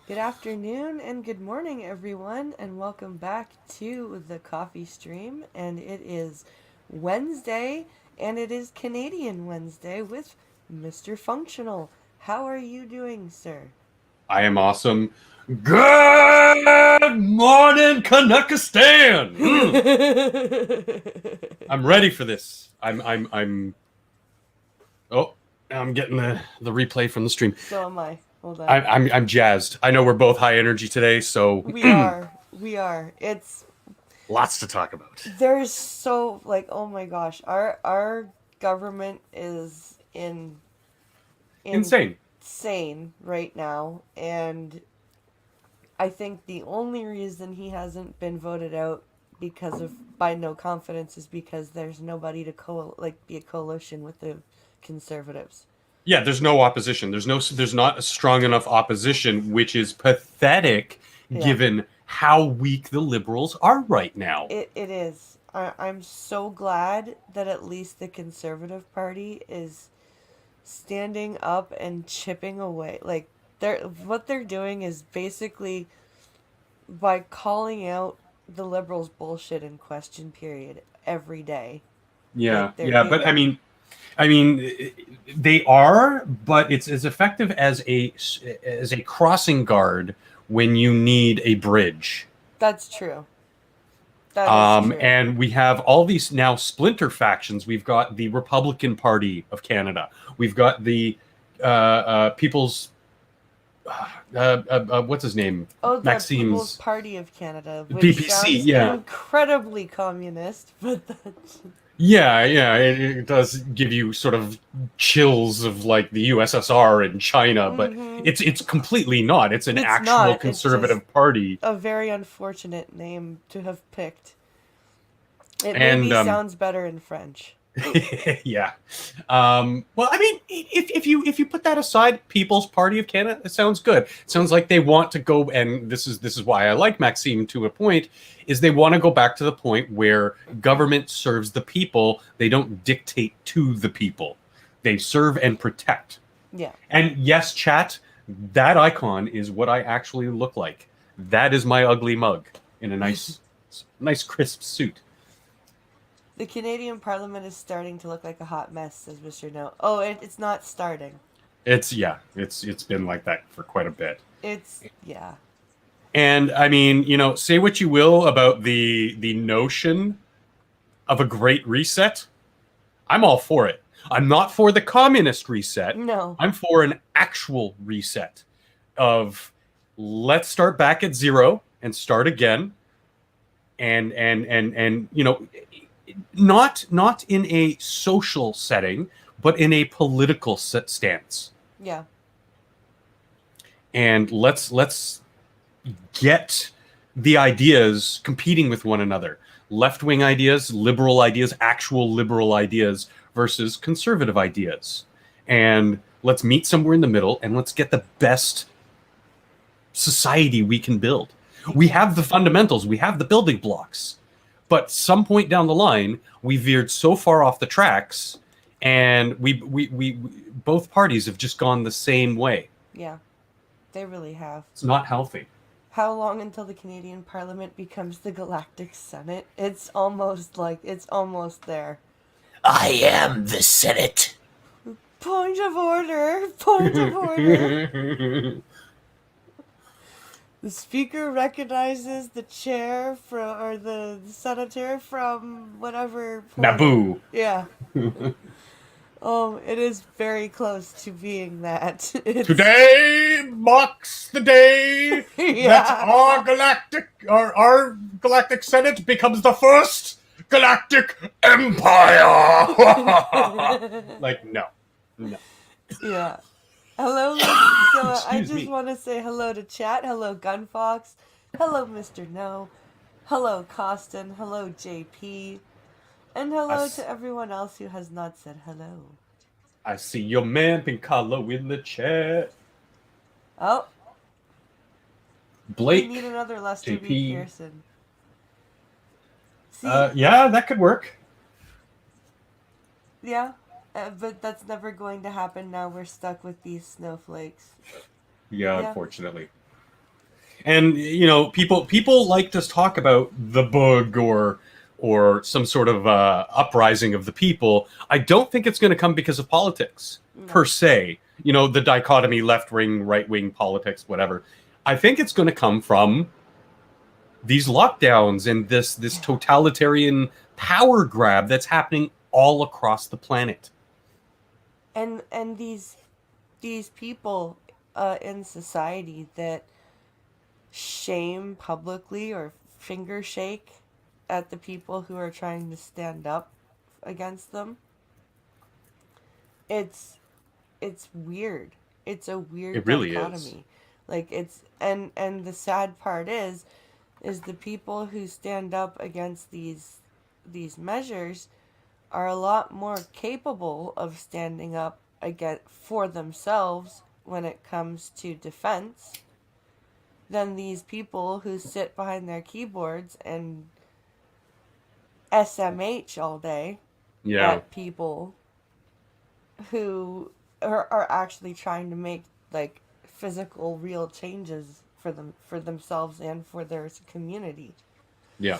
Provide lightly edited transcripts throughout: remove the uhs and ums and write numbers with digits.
Good afternoon and good morning, everyone, and welcome back to the coffee stream. And it is Wednesday, and it is Canadian Wednesday with Mr. Functional. How are you doing, sir? I am awesome. Good morning, Canuckistan. I'm ready for this. Oh, I'm getting the replay from the stream. So am I. Hold on. I'm jazzed. I know we're both high energy today, so We are. We are. It's lots to talk about. there's so like oh my gosh, our government is Insane. insane right now, and I think the only reason he hasn't been voted out because of by no confidence is because there's nobody to be a coalition with the conservatives. Yeah, there's no opposition. There's not a strong enough opposition, which is pathetic Yeah, given how weak the liberals are right now. it is. I'm so glad that at least the conservative party is standing up and chipping away. Like what they're doing is basically by calling out the liberals' bullshit in question period every day. Yeah, Like they're yeah, it, but I mean, they are, but it's as effective as a crossing guard when you need a bridge. That's true. That is true. And we have all these now splinter factions. We've got the Republican Party of Canada. We've got the People's what's his name, Oh, the People's Maxime's Party of Canada, which PPC. sounds Yeah, incredibly communist, but that's yeah. It does give you sort of chills of like the USSR and China, but mm-hmm. it's completely not. It's an It's actual not. It's just conservative party, a very unfortunate name to have picked. It and maybe sounds better in French. yeah. Well, I mean, if you put that aside, People's Party of Canada, it sounds good. It sounds like they want to go, and this is why I like Maxime to a point, is they want to go back to the point where government serves the people. They don't dictate to the people. They serve and protect. Yeah. And yes, chat, that icon is what I actually look like. That is my ugly mug in a nice crisp suit. The Canadian Parliament is starting to look like a hot mess, says Mr. No. Oh, it's not starting. It's been like that for quite a bit. Yeah. And I mean, say what you will about the notion of a great reset. I'm all for it. I'm not for the communist reset. No. I'm for an actual reset of let's start back at zero and start again. And not in a social setting, but in a political stance. Yeah. And let's get the ideas competing with one another. Left-wing ideas, liberal ideas, actual liberal ideas versus conservative ideas. And let's meet somewhere in the middle and let's get the best society we can build. We have the fundamentals, we have the building blocks. But some point down the line, we veered so far off the tracks and we both parties have just gone the same way. Yeah. They really have. It's not healthy. How long until the Canadian Parliament becomes the Galactic Senate? It's almost there. I am the Senate. Point of order! Point of order! The speaker recognizes the chair or the senator from whatever point. Naboo. Yeah. It is very close to being that. Today marks the day that Yeah. our galactic senate becomes the first galactic empire. Like no. Yeah. Hello, so I Excuse just me. want to say hello to chat. Hello, Gunfox. Hello, Mr. No. Hello, Costin. Hello, JP. And hello to everyone else who has not said hello. I see your man Pincalo in the chat. Oh, Blake. we need another Lester JP. B. Pearson. See, Yeah, that could work. yeah, but that's never going to happen now. We're stuck with these snowflakes. Yeah, Yeah. unfortunately. And people like to talk about the bug or some sort of uprising of the people. I don't think it's going to come because of politics per No. se. The dichotomy, left wing, right wing politics, whatever. I think it's going to come from these lockdowns and this Yeah. totalitarian power grab that's happening all across the planet. And these people in society that shame publicly or finger shake at the people who are trying to stand up against them. It's weird. It's a weird It really is. dichotomy. Like it's and the sad part is the people who stand up against these measures are a lot more capable of standing up again for themselves when it comes to defense than these people who sit behind their keyboards and SMH all day Yeah. at people who are actually trying to make like physical real changes for themselves and for their community. Yeah.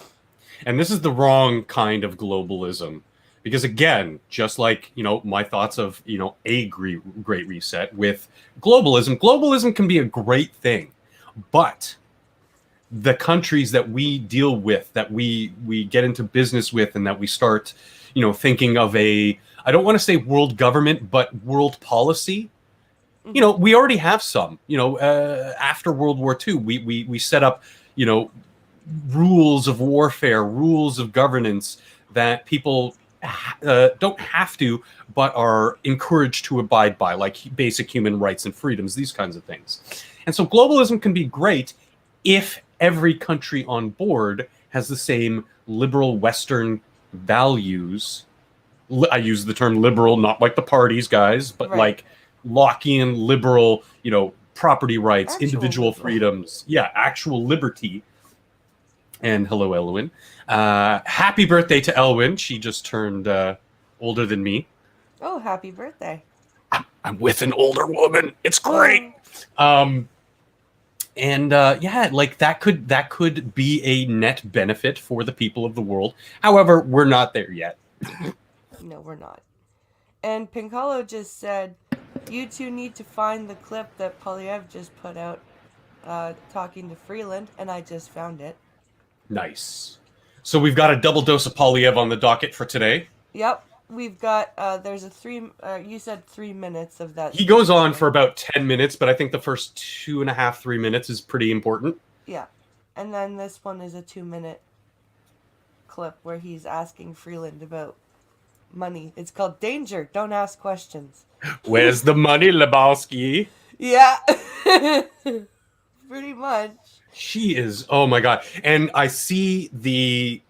And this is the wrong kind of globalism. Because again, just like, my thoughts of, a great reset with globalism can be a great thing. But the countries that we deal with, that we get into business with, and that we start, thinking of I don't want to say world government, but world policy. We already have some. After World War II, we set up, rules of warfare, rules of governance that people don't have to, but are encouraged to abide by, like basic human rights and freedoms, these kinds of things. And so globalism can be great if every country on board has the same liberal Western values. I use the term liberal, not like the parties, guys, but Right. like Lockean liberal, property rights, Actual individual liberal. freedoms. Yeah, actual liberty. And hello, Elwin. Happy birthday to Elwin. She just turned older than me. Oh, happy birthday. I'm with an older woman. It's great. And like that could be a net benefit for the people of the world. However, we're not there yet. No, we're not. And Pinkalo just said, you two need to find the clip that Polyev just put out talking to Freeland, and I just found it. Nice. So we've got a double dose of Polyev on the docket for today. Yep, we've got, there's you said 3 minutes of that. He goes on for about 10 minutes, but I think the first 2.5, 3 minutes is pretty important. Yeah, and then this one is a 2-minute clip where he's asking Freeland about money. It's called Danger, Don't Ask Questions. Where's the money, Lebowski? Yeah, pretty much. She is, oh my god. And I see the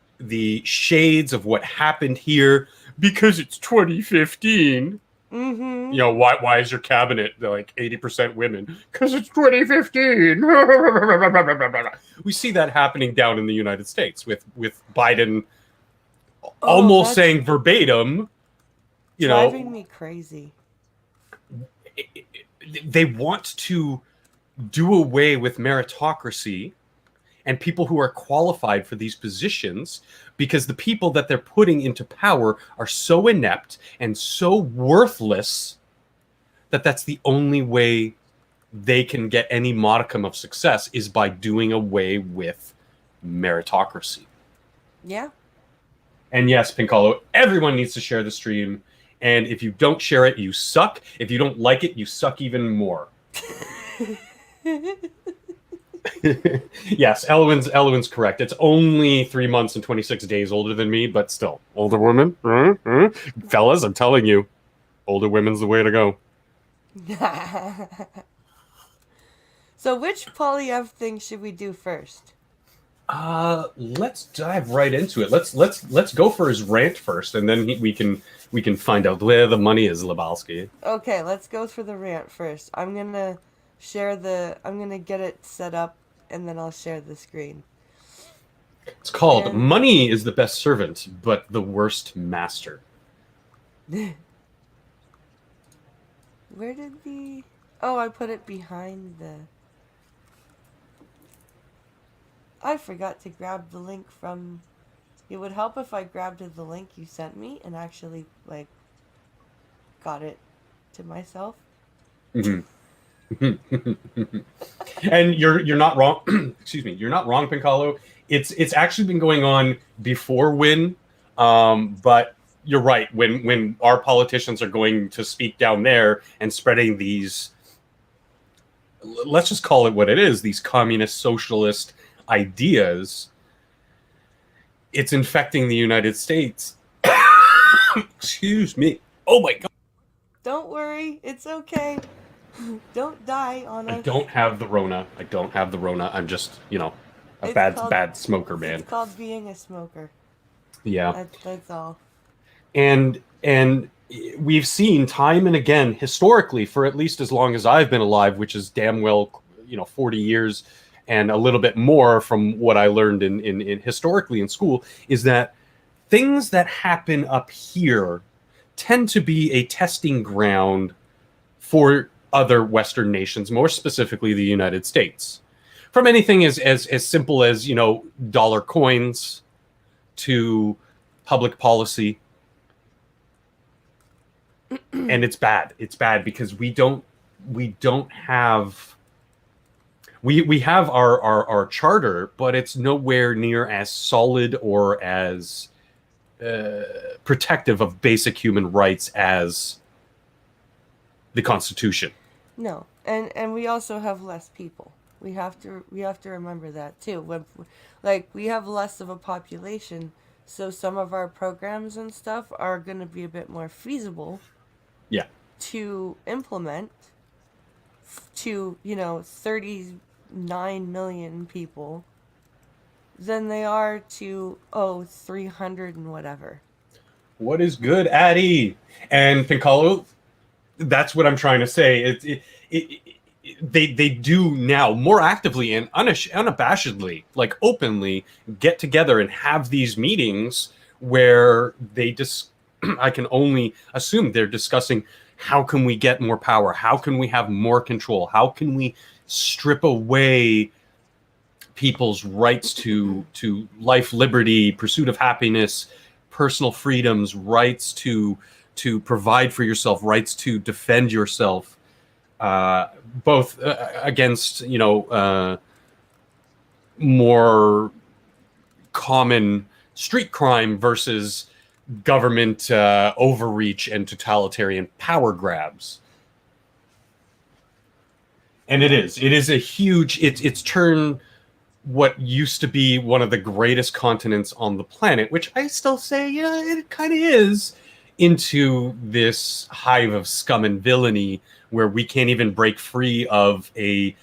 shades of what happened here because it's 2015. Mm-hmm. Why is your cabinet like 80% women? Because it's 2015. We see that happening down in the United States with Biden almost saying verbatim, driving me crazy. They want to do away with meritocracy and people who are qualified for these positions because the people that they're putting into power are so inept and so worthless that that's the only way they can get any modicum of success is by doing away with meritocracy. Yeah. And yes, Pinkalo, everyone needs to share the stream. And if you don't share it, you suck. If you don't like it, you suck even more. Yes, Elwin's correct. It's only 3 months and 26 days older than me, but still, older women. Fellas, I'm telling you, older women's the way to go. So which Polyev thing should we do first? Let's dive right into it. Let's go for his rant first, and then we can find out where the money is, Lebowski. Okay, let's go for the rant first. I'm gonna get it set up, and then I'll share the screen. It's called Money is the Best Servant, but the Worst Master. Where did the... Oh, I put it behind the... I forgot to grab the link from. It would help if I grabbed the link you sent me and actually like got it to myself. Mhm. And you're not wrong. Excuse me. You're not wrong, Pincalo. It's actually been going on before Win, but you're right. When our politicians are going to speak down there and spreading these, let's just call it what it is, these communist socialist ideas, it's infecting the United States. Excuse me. Oh my God. Don't worry, it's okay. Don't die on us. I don't have the Rona. I'm just, a It's bad called- bad smoker, man. It's called being a smoker. Yeah. That's all. And we've seen time and again historically, for at least as long as I've been alive, which is damn well 40 years and a little bit more from what I learned in historically in school, is that things that happen up here tend to be a testing ground for other Western nations, more specifically the United States. From anything as simple as dollar coins to public policy. And it's bad. It's bad because we don't have we have our charter, but it's nowhere near as solid or as protective of basic human rights as the Constitution. No, and we also have less people. We have to remember that too. When, like, we have less of a population, so some of our programs and stuff are going to be a bit more feasible. Yeah. To implement to 39 million people than they are to 300 and whatever. What is good, Addy? And Pincalo, that's what I'm trying to say. They do now more actively and unabashedly, like openly, get together and have these meetings where they I can only assume they're discussing how can we get more power, how can we have more control, how can we strip away people's rights to life, liberty, pursuit of happiness, personal freedoms, rights to provide for yourself, rights to defend yourself, both against more common street crime versus government overreach and totalitarian power grabs. And it is a huge, it's turned what used to be one of the greatest continents on the planet, which I still say, it kind of is, into this hive of scum and villainy where we can't even break free of a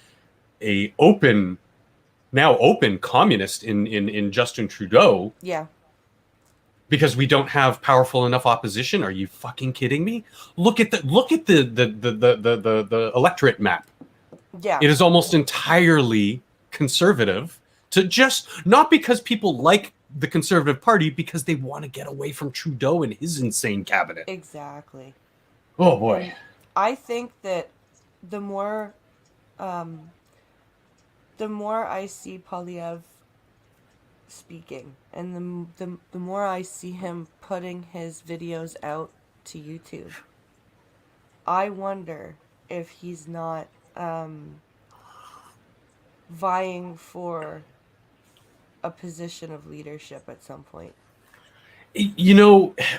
open communist in Justin Trudeau. Yeah. Because we don't have powerful enough opposition. Are you fucking kidding me? Look at the electorate map. Yeah. It is almost entirely conservative, to just not because people like the Conservative Party, because they want to get away from Trudeau and his insane cabinet. Exactly. Oh boy. I think that the more I see Polyev speaking, and the more I see him putting his videos out to YouTube, I wonder if he's not vying for a position of leadership at some point.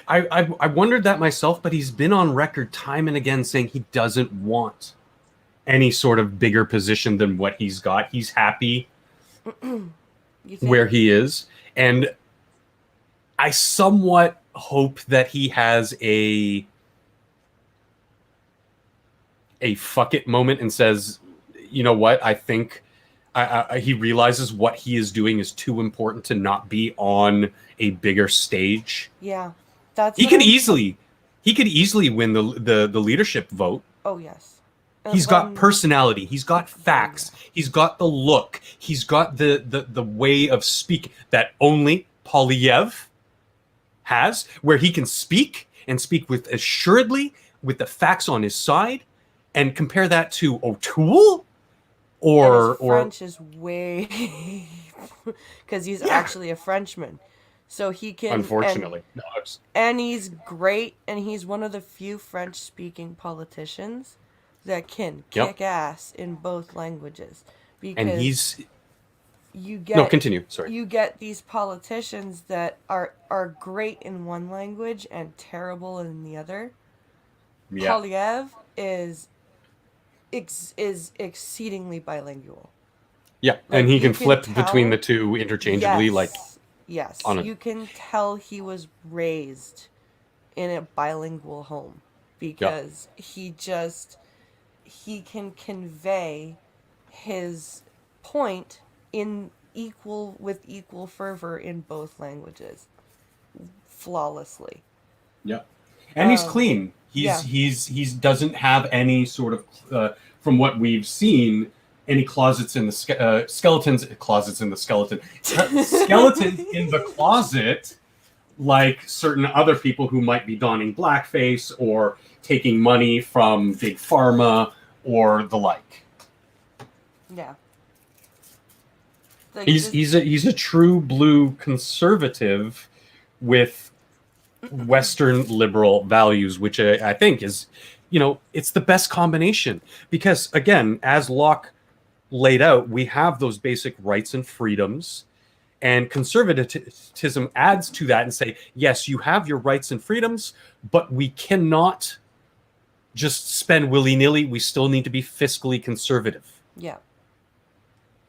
I wondered that myself, but he's been on record time and again saying he doesn't want any sort of bigger position than what he's got. He's happy where he is, and I somewhat hope that he has a fuck it moment and says, you know what, I think he realizes what he is doing is too important to not be on a bigger stage. Yeah, that's he could easily win the leadership vote. Oh yes. He's got personality. He's got facts. He's got the look. He's got the way of speaking that only Polyev has, where he can speak and speak with assuredly, with the facts on his side, and compare that to O'Toole. or French is way because he's actually a Frenchman, so he can. unfortunately, no, and he's great, and he's one of the few French-speaking politicians that can Yep. kick ass in both languages. and Because he's you no get continue. Sorry. you get these politicians that are great in one language and terrible in the other. Yeah. Polyev is exceedingly bilingual. Yeah, Like, and he you can can flip between tell- the two interchangeably, Yes. like Yes, on a- you can tell he was raised in a bilingual home because he can convey his point with equal fervor in both languages flawlessly. Yeah, and he's Um, clean. He's doesn't have any sort of from what we've seen, any closets in the skeletons in the skeleton skeletons in the closet, like certain other people who might be donning blackface or taking money from big pharma or the like. Yeah. Like, He's a true blue conservative with Western liberal values, which I think is, it's the best combination because, again, as Locke laid out, we have those basic rights and freedoms, and conservatism adds to that and say, yes, you have your rights and freedoms, but we cannot just spend willy-nilly. We still need to be fiscally conservative. yeah.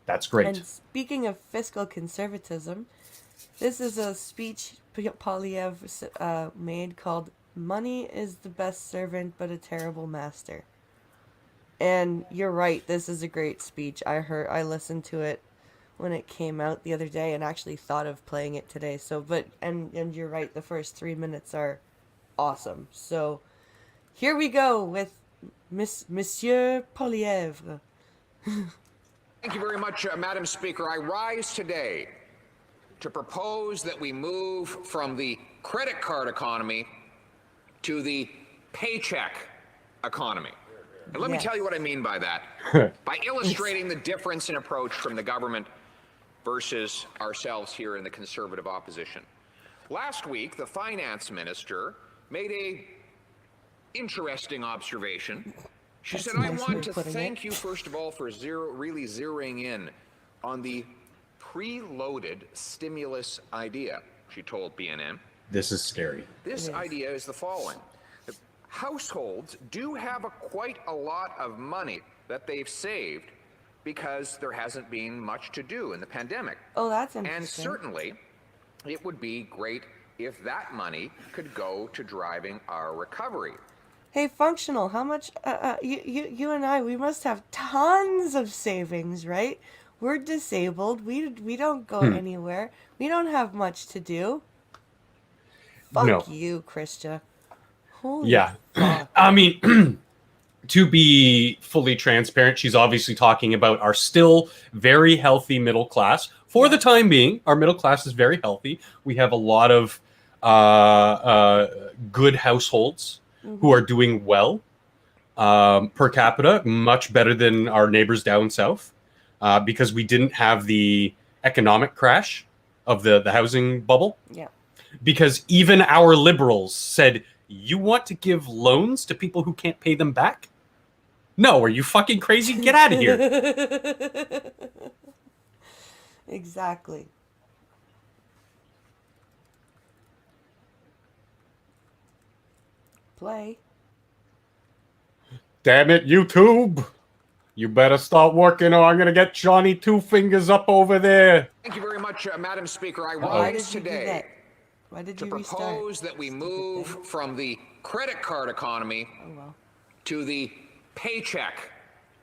That's great. And speaking of fiscal conservatism, this is a speech Polyev made called "Money is the best servant, but a terrible master." And you're right. This is a great speech. I listened to it when it came out the other day, and actually thought of playing it today. And you're right. The first 3 minutes are awesome. So here we go with Monsieur Poilievre. Thank you very much, Madam Speaker. I rise today to propose that we move from the credit card economy to the paycheck economy. And let me tell you what I mean by that. By illustrating the difference in approach from the government versus ourselves here in the conservative opposition. Last week, the finance minister made a interesting observation. She said, I want to thank you, first of all, for really zeroing in on the preloaded stimulus idea, she told BNN. This is scary. This idea is the following. Households do have quite a lot of money that they've saved because there hasn't been much to do in the pandemic. Oh, that's interesting. And certainly, it would be great if that money could go to driving our recovery. Hey, Functional, how much, you and I, we must have tons of savings, right? We're disabled. We don't go anywhere. We don't have much to do. Fuck No. you, Krista. Holy Yeah. fuck. I mean, to be fully transparent, she's obviously talking about our still very healthy middle class. For the time being, our middle class is very healthy. We have a lot of good households who are doing well. Per capita, much better than our neighbors down south, because we didn't have the economic crash of the housing bubble. Yeah. Because even our liberals said, you want to give loans to people who can't pay them back? No, are you fucking crazy? Get out of here. Exactly. Play. Damn it, YouTube. You better start working or I'm going to get Johnny Two Fingers up over there. Thank you very much, Madam Speaker. I Why rise did you do today that? Why did to you restart? propose that we move from the credit card economy Oh, well. to the paycheck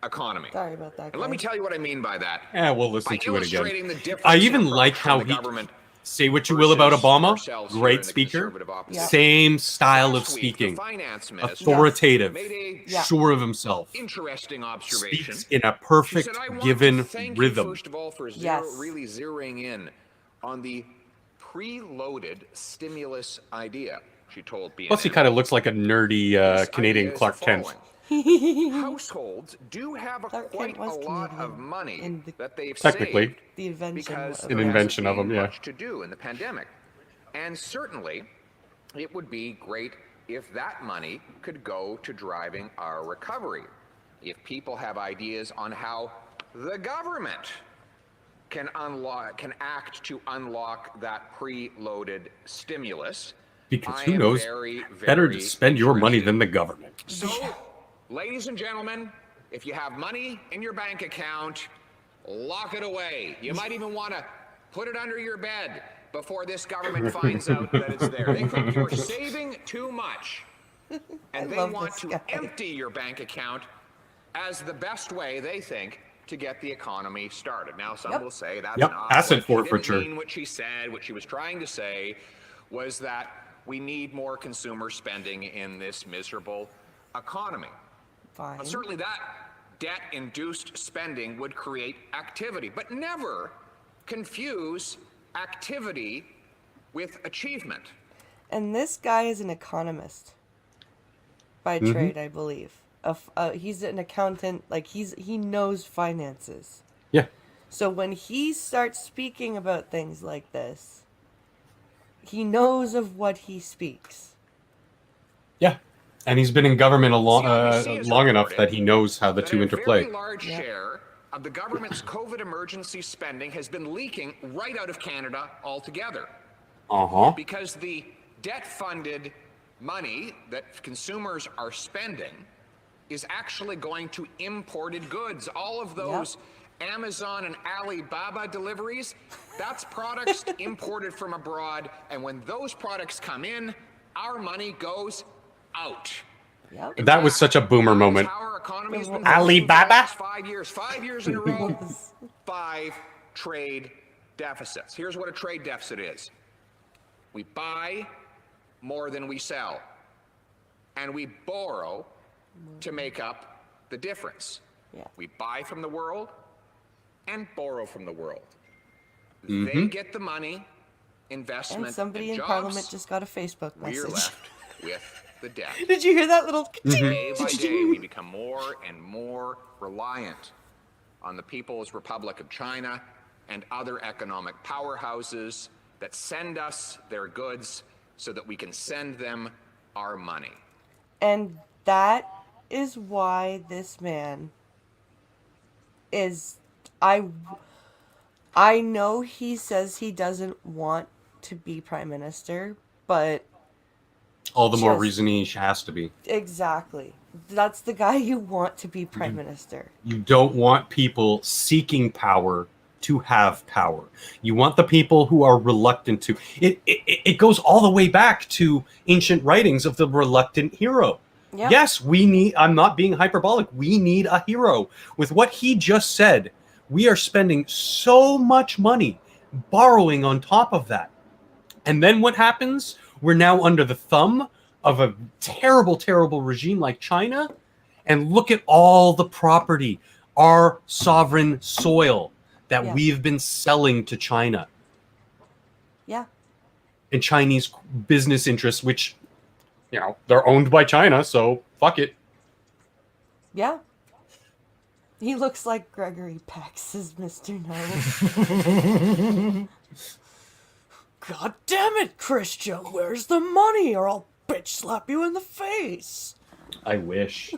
economy. Sorry about that, And let me guys. tell you what I mean by that. Yeah, we'll listen By to it again. illustrating the difference I in even approach like from how the he government say what you will about versus Obama. ourselves here in Great the speaker. conservative opposition. Yeah. Same style of Last week, the speaking. finance minister Authoritative. made a Yeah. Sure of himself. interesting observation. Speaks in a She perfect said, I want given to thank rhythm. you, first of all, for Yes. really zeroing in on the preloaded stimulus idea, she told BNN. Plus, he kind of looks like a nerdy This Canadian idea is Clark the Kent. following. households do have Clark quite Kent a was lot Canadian of money in the, that they've Technically. saved the invention because of An there invention hasn't of been them, yeah. much to do in the pandemic. And certainly, it would be great if that money could go to driving our recovery. If people have ideas on how the government can act to unlock that preloaded stimulus, Because I who am knows very, better to very spend your money interested. than the government. So, ladies and gentlemen, if you have money in your bank account, lock it away. You might even want to put it under your bed before this government finds out that it's there. They think you're saving too much, and they love want this to guy. empty your bank account as the best way, they think, to get the economy started. Now, some Yep. will say that's Yep, not asset what she forfeiture. didn't mean what she said. What she was trying to say was that we need more consumer spending in this miserable economy. fine. Certainly that debt-induced spending would create activity, but never confuse activity with achievement. And this guy is an economist by trade, I believe. He's an accountant. Like he knows finances. Yeah. So when he starts speaking about things like this, he knows of what he speaks. Yeah. And he's been in government CNBC has long enough reported that he knows how the that two a interplay. very large share of the government's COVID emergency spending has been leaking right out of Canada altogether. Uh-huh. Because the debt-funded money that consumers are spending is actually going to imported goods. All of those Amazon and Alibaba deliveries, that's products imported from abroad. And when those products come in, our money goes out. Yep. That was such a boomer That is moment. how our economy has been Alibaba? for the last 5 years. 5 years in a row, 5 trade deficits. Here's what a trade deficit is. We buy more than we sell, and we borrow to make up the difference. Yeah. We buy from the world and borrow from the world. Mm-hmm. They get the money, investment, And somebody and in jobs. Parliament just got a Facebook We're message. left with the debt. Did you hear that little? Day by day, we become more and more reliant on the People's Republic of China and other economic powerhouses that send us their goods so that we can send them our money. And that is why this man is I know he says he doesn't want to be prime minister, but All the more Just- reason he has to be. exactly. That's the guy you want to be prime minister. You don't want people seeking power to have power. You want the people who are reluctant to. It goes all the way back to ancient writings of the reluctant hero. Yep. Yes, we need, I'm not being hyperbolic, we need a hero. With what he just said, we are spending so much money borrowing on top of that. And then what happens? We're now under the thumb of a terrible, terrible regime like China. And look at all the property, our sovereign soil that Yeah. we've been selling to China Yeah. and Chinese business interests, which, you know, they're owned by China, so fuck it. Yeah. He looks like Gregory Peck, says Mr. No. God damn it, Christian, where's the money or I'll bitch slap you in the face. I wish.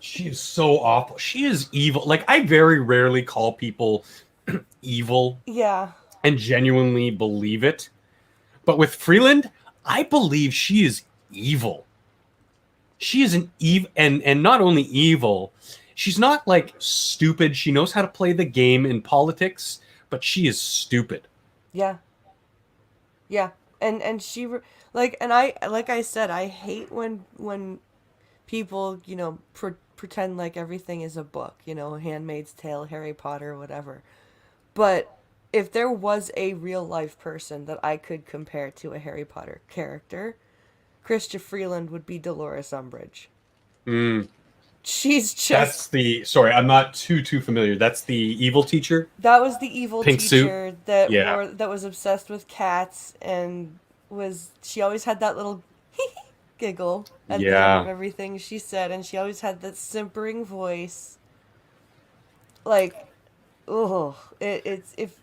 She is so awful. She is evil. Like, I very rarely call people evil Yeah. and genuinely believe it. But with Freeland, I believe she is evil. She is an evil, and not only evil, she's not like stupid. She knows how to play the game in politics, but she is stupid. Yeah. Yeah. And she like, and I, like I said, I hate when people, you know, pretend like everything is a book, you know, Handmaid's Tale, Harry Potter, whatever. But if there was a real life person that I could compare to a Harry Potter character, Chrystia Freeland would be Dolores Umbridge. She's just That's the, sorry, I'm not too familiar. That's the evil teacher. that was the evil Pink suit? teacher that Yeah. that was obsessed with cats and she always had that little giggle at the end Yeah. of everything she said, and she always had that simpering voice. Like, oh, it's if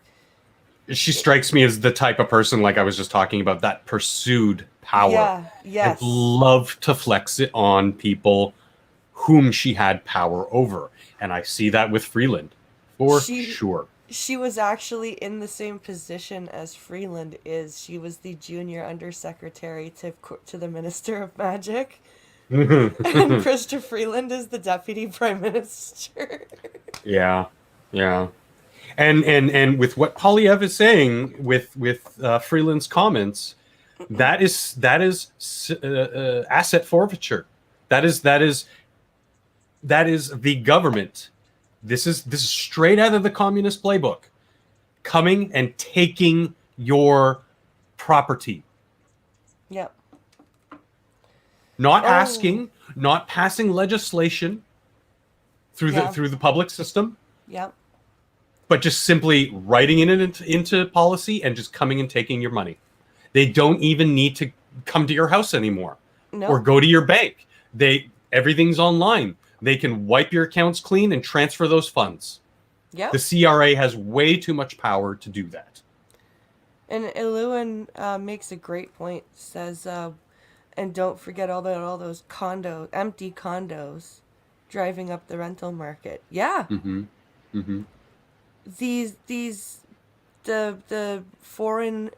She strikes me as the type of person, like I was just talking about, that pursued power. yeah, yes, And loved to flex it on people whom she had power over. And I see that with Freeland, for sure. She was actually in the same position as Freeland is. She was the junior undersecretary to the Minister of Magic, and Christopher Freeland is the deputy prime minister. Yeah, yeah. And with what Polyev is saying with Freeland's comments, that is asset forfeiture. That is the government. This is straight out of the communist playbook, coming and taking your property. Yep. Not asking, not passing legislation through the public system, Yep. but just simply writing it into policy and just coming and taking your money. They don't even need to come to your house anymore or go to your bank. Everything's online. They can wipe your accounts clean and transfer those funds. Yeah. The CRA has way too much power to do that. And Eluan makes a great point. Says, and don't forget all those empty condos, driving up the rental market. Yeah. Mm-hmm. Mm-hmm. The foreign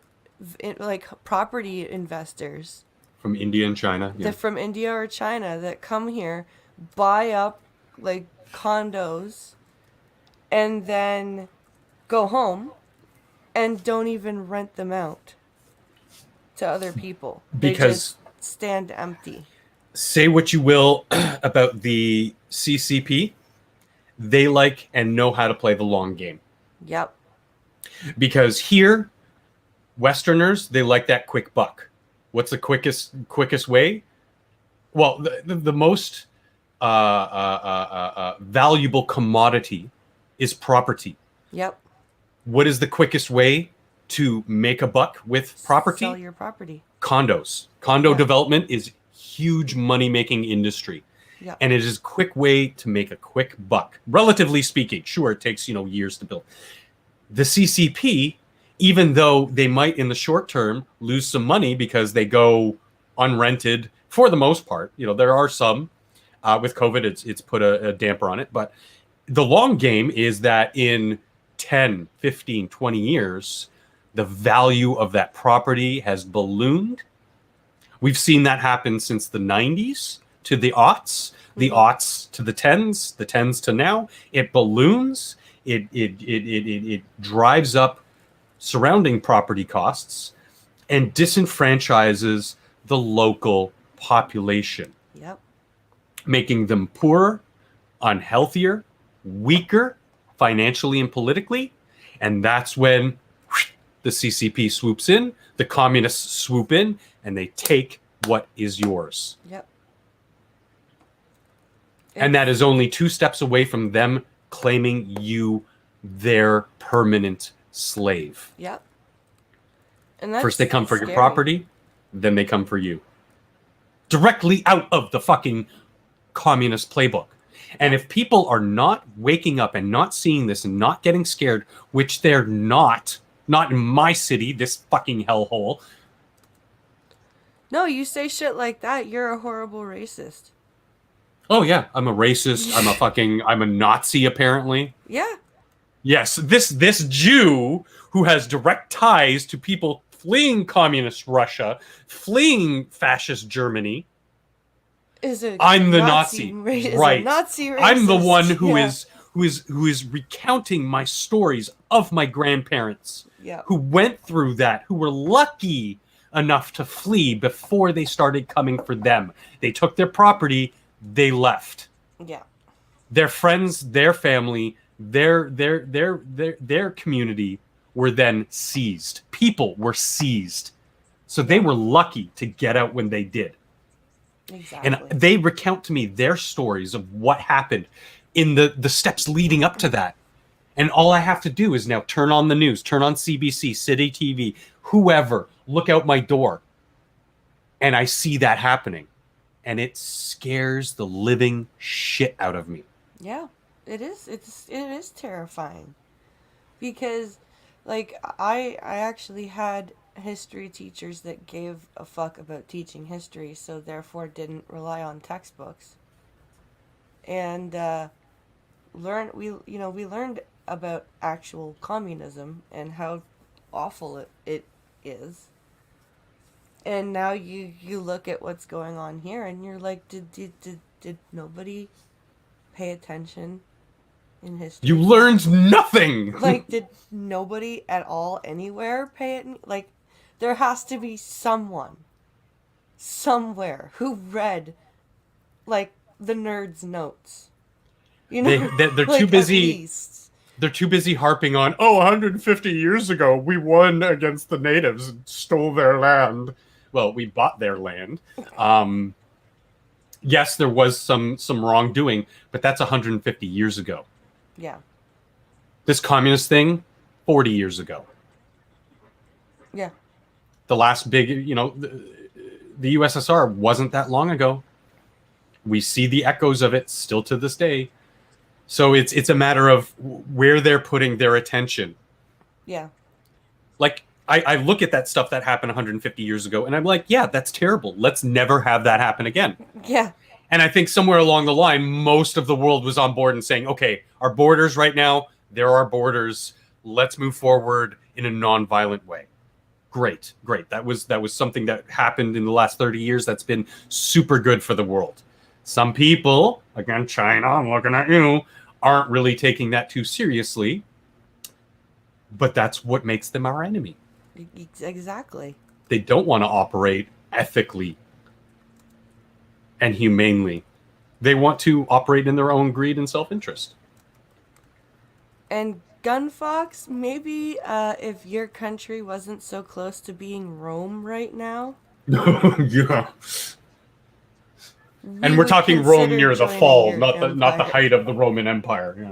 like property investors From India and China. Yeah. from India or China that come here, buy up like condos, and then go home and don't even rent them out to other people. They Because- just stand empty. Say what you will about the CCP, they like and know how to play the long game. Yep. Because here, Westerners, they like that quick buck. What's the quickest way? Well, the most valuable commodity is property. Yep. What is the quickest way to make a buck with property? Sell your property. Condos. Condo development is huge money-making industry. Yep. And it is a quick way to make a quick buck. Relatively speaking, sure, it takes, years to build. The CCP, even though they might in the short term lose some money because they go unrented for the most part, there are some with COVID, it's put a damper on it. But the long game is that in 10, 15, 20 years, the value of that property has ballooned. We've seen that happen since the 90s to the aughts, the aughts to the tens to now. It balloons. It drives up surrounding property costs and disenfranchises the local population, Yep. making them poorer, unhealthier, weaker financially and politically. And that's when the CCP swoops in, the communists swoop in, and they take what is yours. Yep. And that is only 2 steps away from them claiming you their permanent slave. Yep. And that's First they come for scary. your property, then they come for you. Directly out of the fucking communist playbook. And if people are not waking up and not seeing this and not getting scared, which they're not in my city, this fucking hellhole. No, you say shit like that, you're a horrible racist. Oh yeah, I'm a racist. I'm a Nazi apparently. Yeah. Yes, this Jew who has direct ties to people fleeing communist Russia, fleeing fascist Germany. I'm the Nazi, right? Nazi racist. I'm the one who is recounting my stories of my grandparents who went through that, who were lucky enough to flee before they started coming for them. They took their property, they left. Yeah. Their friends, their family, their community were then seized. People were seized. So they were lucky to get out when they did. Exactly. And they recount to me their stories of what happened in the steps leading up to that. And all I have to do is now turn on the news, turn on CBC, City TV, whoever, look out my door. And I see that happening, and it scares the living shit out of me. Yeah, it is. It is terrifying because, like, I actually had history teachers that gave a fuck about teaching history, so therefore didn't rely on textbooks. And we learned about actual communism and how awful it is. And now you look at what's going on here, and you're like, did nobody pay attention in history? You learned nothing. Like, did nobody at all anywhere pay it? Like, there has to be someone somewhere who read, like, the nerds' notes. You know, They're like, too at busy. least. They're too busy harping on, 150 years ago, we won against the natives and stole their land. Well, we bought their land. Yes, there was some wrongdoing, but that's 150 years ago. Yeah. This communist thing, 40 years ago. Yeah. The last big, the USSR wasn't that long ago. We see the echoes of it still to this day. So it's a matter of where they're putting their attention. Yeah. Like, I look at that stuff that happened 150 years ago, and I'm like, yeah, that's terrible. Let's never have that happen again. Yeah. And I think somewhere along the line, most of the world was on board and saying, okay, our borders right now, there are borders. Let's move forward in a non-violent way. Great. That was something that happened in the last 30 years that's been super good for the world. Some people, again, China, I'm looking at you, aren't really taking that too seriously. But that's what makes them our enemy. Exactly. They don't want to operate ethically and humanely. They want to operate in their own greed and self-interest. And Gunfox, maybe if your country wasn't so close to being Rome right now. Yeah. And we're would talking Rome consider near the joining fall, your not the empire. height of the Roman Empire. Yeah.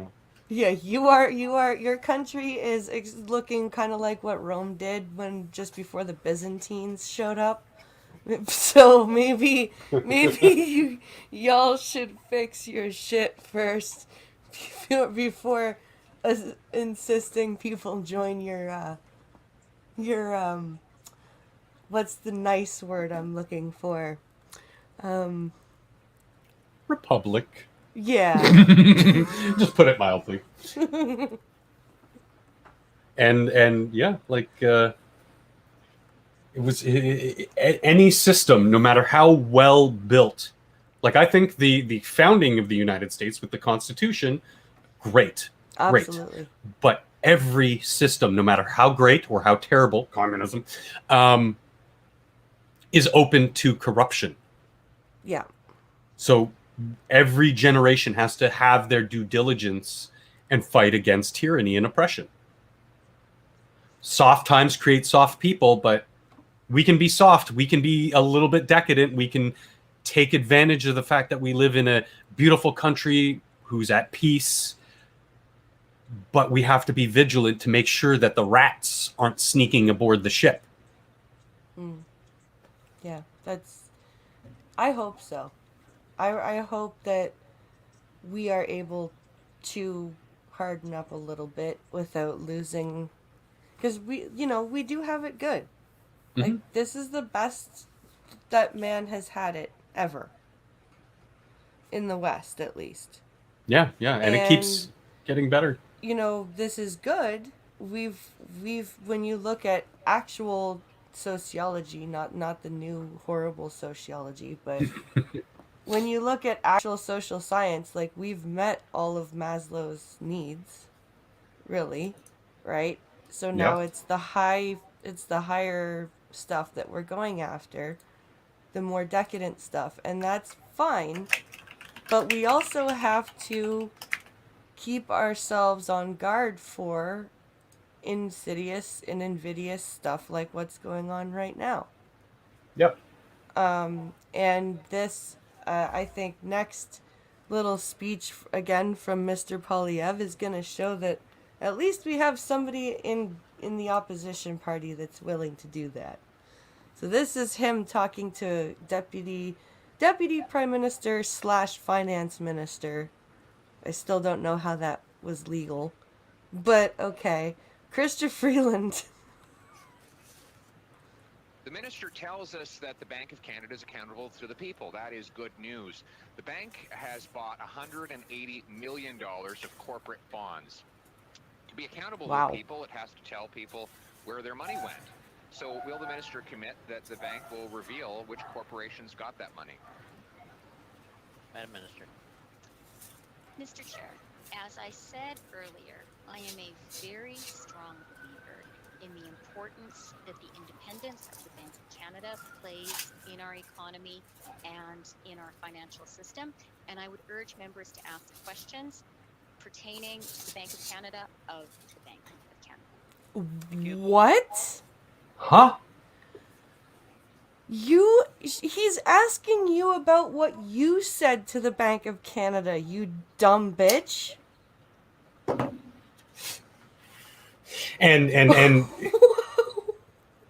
Yeah, your country is looking kind of like what Rome did when just before the Byzantines showed up. So maybe y'all should fix your shit first before insisting people join your what's the nice word I'm looking for? Republic. Yeah. Just put it mildly. and yeah, like it was any system, no matter how well built. Like, I think the founding of the United States with the Constitution, great. Absolutely. But every system, no matter how great or how terrible, communism, is open to corruption. Yeah. So every generation has to have their due diligence and fight against tyranny and oppression. Soft times create soft people, but we can be soft. We can be a little bit decadent. We can take advantage of the fact that we live in a beautiful country who's at peace. But we have to be vigilant to make sure that the rats aren't sneaking aboard the ship. Yeah, I hope so. I hope that we are able to harden up a little bit without losing, because we do have it good. Like, this is the best that man has had it ever. In the West, at least. Yeah, and it keeps getting better. This is good. We've when you look at actual sociology, not the new horrible sociology, but when you look at actual social science, like, we've met all of Maslow's needs, really, right? So now it's the higher stuff that we're going after, the more decadent stuff, and that's fine. But we also have to keep ourselves on guard for insidious and invidious stuff like what's going on right now. Yep. And this, I think, next little speech again from Mr. Polyev is going to show that at least we have somebody in the opposition party that's willing to do that. So this is him talking to Deputy Prime Minister / Finance Minister. I still don't know how that was legal. But okay. Chrystia Freeland. The minister tells us that the Bank of Canada is accountable to the people. That is good news. The bank has bought $180 million of corporate bonds. To be accountable to the people, it has to tell people where their money went. So will the minister commit that the bank will reveal which corporations got that money? Madam Minister. Mr. Chair, as I said earlier, I am a very strong believer in the importance that the independence of the Bank of Canada plays in our economy and in our financial system. And I would urge members to ask questions pertaining to the Bank of Canada of the Bank of Canada. What? Huh? He's asking you about what you said to the Bank of Canada, you dumb bitch. And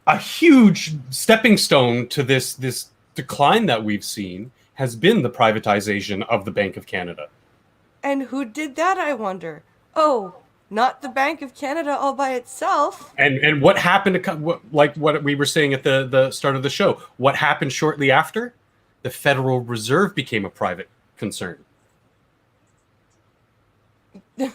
a huge stepping stone to this decline that we've seen has been the privatization of the Bank of Canada. And who did that, I wonder? Oh, not the Bank of Canada all by itself. And what happened like what we were saying at the start of the show? What happened shortly after? The Federal Reserve became a private concern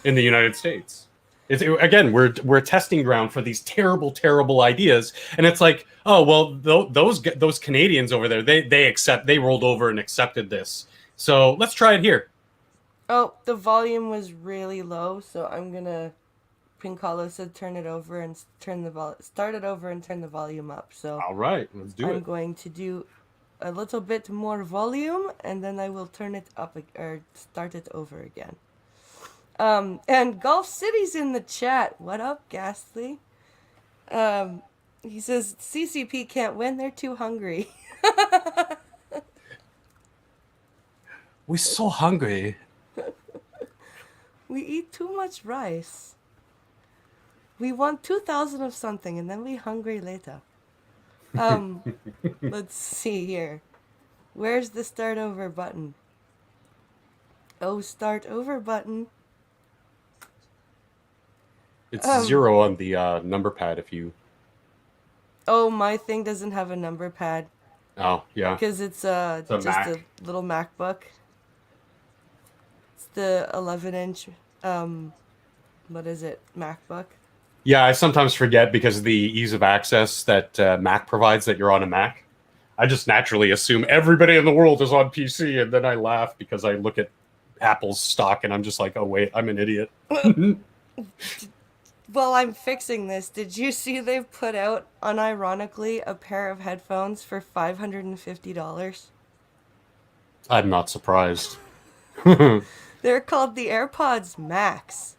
in the United States. Again, we're a testing ground for these terrible ideas, and it's like, oh well, those Canadians over there, they rolled over and accepted this, so let's try it here. Oh, the volume was really low, so I'm gonna. Pincalo said turn it over and start it over and turn the volume up. So all right, let's do it. I'm going to do a little bit more volume, and then I will turn it up or start it over again. And Gulf City's in the chat. What up, Ghastly? He says CCP can't win. They're too hungry. We're so hungry. We eat too much rice. We want 2,000 of something, and then we hungry later. Let's see here. Where's the start over button? Oh, start over button. It's 0 on the number pad if you... Oh, my thing doesn't have a number pad. Oh, yeah. Because it's just a little MacBook. It's the 11-inch, what is it, MacBook? Yeah, I sometimes forget because of the ease of access that Mac provides that you're on a Mac. I just naturally assume everybody in the world is on PC, and then I laugh because I look at Apple's stock and I'm just like, oh wait, I'm an idiot. Well, I'm fixing this. Did you see they've put out, unironically, a pair of headphones for $550? I'm not surprised. They're called the AirPods Max.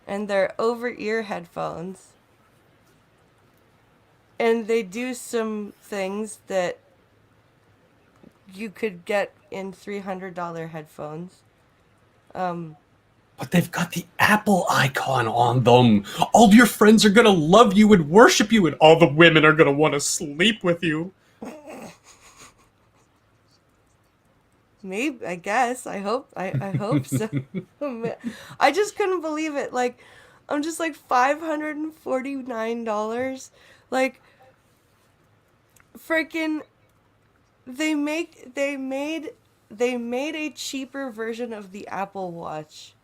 And they're over-ear headphones. And they do some things that you could get in $300 headphones. But they've got the Apple icon on them. All of your friends are going to love you and worship you, and all the women are going to want to sleep with you. Maybe, I guess. I hope so. I just couldn't believe it. Like, I'm just like $549. Like, freaking, they made a cheaper version of the Apple Watch,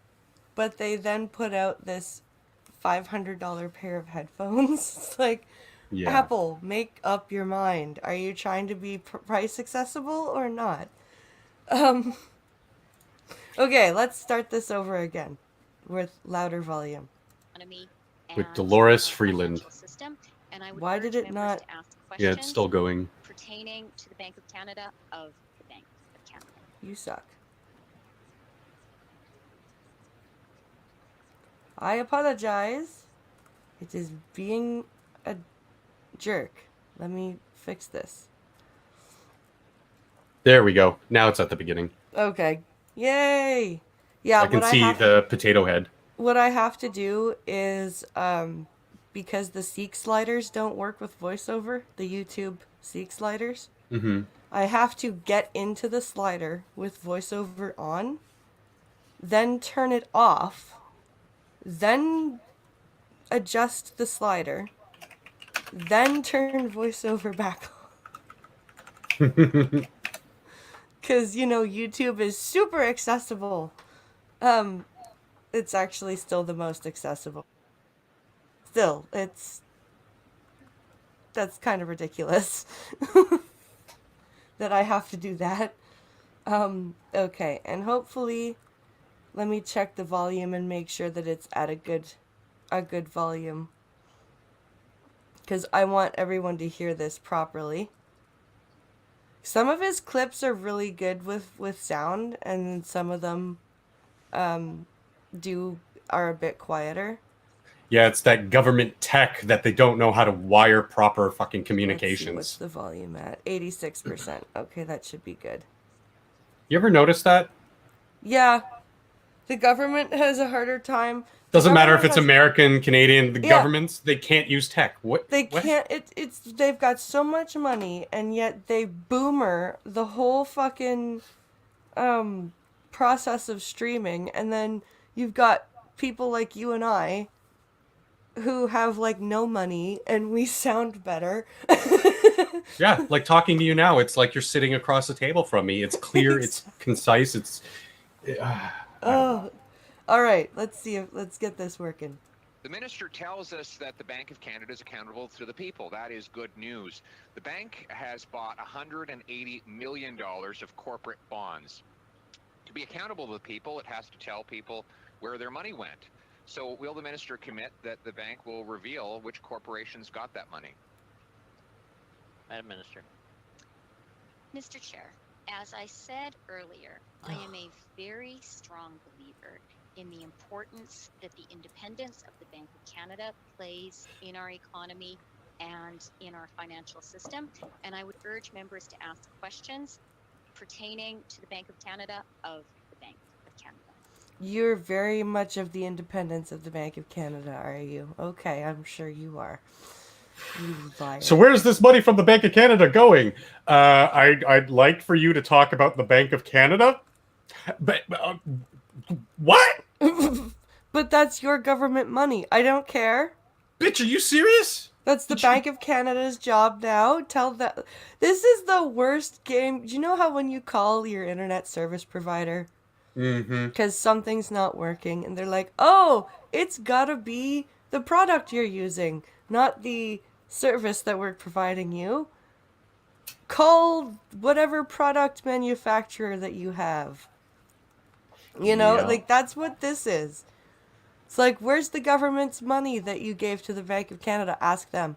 but they then put out this $500 pair of headphones. It's like, yeah. Apple, make up your mind. Are you trying to be price accessible or not? Okay, let's start this over again with louder volume. With Dolores Freeland. Why did it not? Yeah, it's still going. Pertaining to the Bank of Canada of the Bank of Canada. You suck. I apologize. It is being a jerk. Let me fix this. There we go. Now it's at the beginning. Okay. Yay! Yeah, I can see the potato head. What I have to do is because the Seek sliders don't work with voiceover, the YouTube Seek sliders. Mm-hmm. I have to get into the slider with voiceover on, then turn it off, then adjust the slider, then turn voiceover back on. Because, you know, YouTube is super accessible. It's actually still the most accessible. Still, that's kind of ridiculous that I have to do that. Okay, and hopefully, let me check the volume and make sure that it's at a good volume. Because I want everyone to hear this properly. Some of his clips are really good with sound, and some of them are a bit quieter. Yeah, it's that government tech that they don't know how to wire proper fucking Let's see, communications. what's the volume at? 86%. Okay, that should be good. You ever notice that? Yeah. The government has a harder time. Doesn't matter if it's Government American, Canadian, the Yeah. governments, they can't use tech. What? They what? can't. They've got so much money, and yet they boomer the whole fucking process of streaming, and then you've got people like you and I who have like no money, and we sound better. Yeah, like talking to you now, it's like you're sitting across the table from me. It's clear, it's concise, it's... Oh, all right. Let's get this working. The minister tells us that the Bank of Canada is accountable to the people. That is good news. The bank has bought $180 million of corporate bonds. To be accountable to the people, it has to tell people where their money went. So will the minister commit that the bank will reveal which corporations got that money? Madam Minister. Mr. Chair, as I said earlier, I am a very strong believer in the importance that the independence of the Bank of Canada plays in our economy and in our financial system. And I would urge members to ask questions pertaining to the Bank of Canada of the Bank of Canada. You're very much of the independence of the Bank of Canada, are you? Okay, I'm sure you are. You liar. So where's this money from the Bank of Canada going? I'd like for you to talk about the Bank of Canada. But what? But that's your government money. I don't care. Bitch, are you serious? That's the Bank of Canada's job now. Tell that. This is the worst game. Do you know how when you call your internet service provider Mm-hmm. because something's not working and they're like, oh, it's gotta be the product you're using, not the service that we're providing you. Call whatever product manufacturer that you have. You know, Yeah. like that's what this is. It's like, where's the government's money that you gave to the Bank of Canada? Ask them.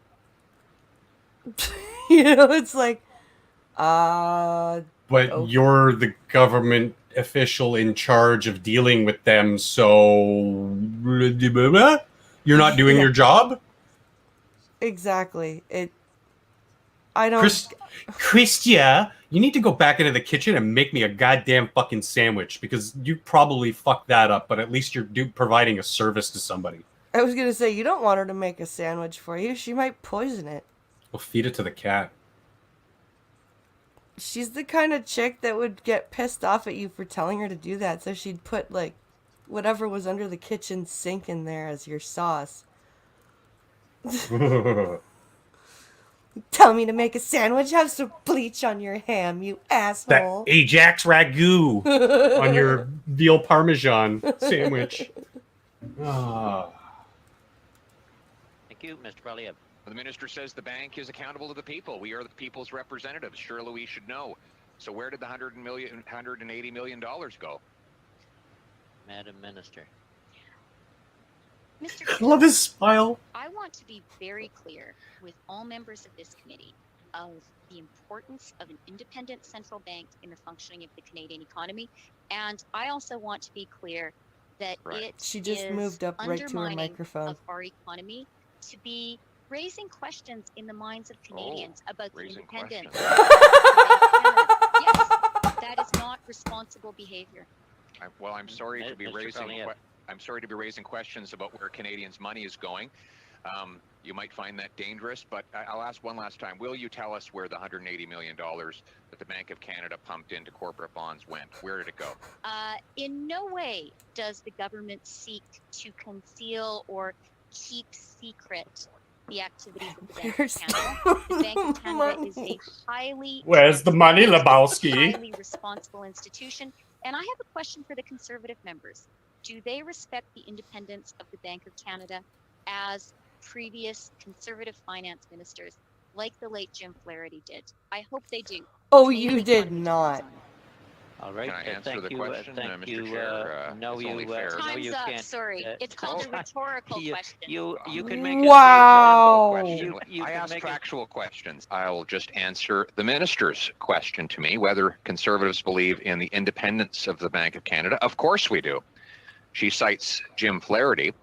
You know, it's like, But Oh. you're the government official in charge of dealing with them, so you're not doing Yeah. your job? exactly. I don't. Christia, you need to go back into the kitchen and make me a goddamn fucking sandwich, because you probably fucked that up, but at least you're providing a service to somebody. I was gonna say, you don't want her to make a sandwich for you. She might poison it. Well, feed it to the cat. She's the kind of chick that would get pissed off at you for telling her to do that, so she'd put, like, whatever was under the kitchen sink in there as your sauce. Tell me to make a sandwich? Have some bleach on your ham, you That asshole. Ajax ragu on your veal parmesan sandwich. Ah. Thank you, Mr. Valiev. The minister says the bank is accountable to the people. We are the people's representatives. Surely we should know. So where did the $180 million go? Madam Minister. Mr. I Chair, love his smile. I want to be very clear with all members of this committee of the importance of an independent central bank in the functioning of the Canadian economy. And I also want to be clear that Right. it She just is moved up right to her undermining microphone. of our economy to be raising questions in the minds of Canadians about the raising independence. questions. of the Bank of Canada. Yes, that is not responsible behavior. I'm sorry to be Mr. raising. Valiev. I'm sorry to be raising questions about where Canadians' money is going. You might find that dangerous, but I'll ask one last time. Will you tell us where the $180 million that the Bank of Canada pumped into corporate bonds went? Where did it go? In no way does the government seek to conceal or keep secret the activities of the Bank Where's of Canada. The Bank of Canada is a money? highly Where's the money, transparent, Lebowski? highly responsible institution. And I have a question for the Conservative members. Do they respect the independence of the Bank of Canada as previous Conservative finance ministers like the late Jim Flaherty did? I hope they do. Oh, Maybe you they did wanna be not. hands-on. All right. Can I answer thank the you, question, thank Mr. you. Chair? No, it's you. only fair. No, Time's you up. can't. Sorry, it's called a rhetorical question. You can make Wow. a statement. You I can ask make factual questions. I'll just answer the minister's question to me, whether Conservatives believe in the independence of the Bank of Canada. Of course we do. She cites Jim Flaherty.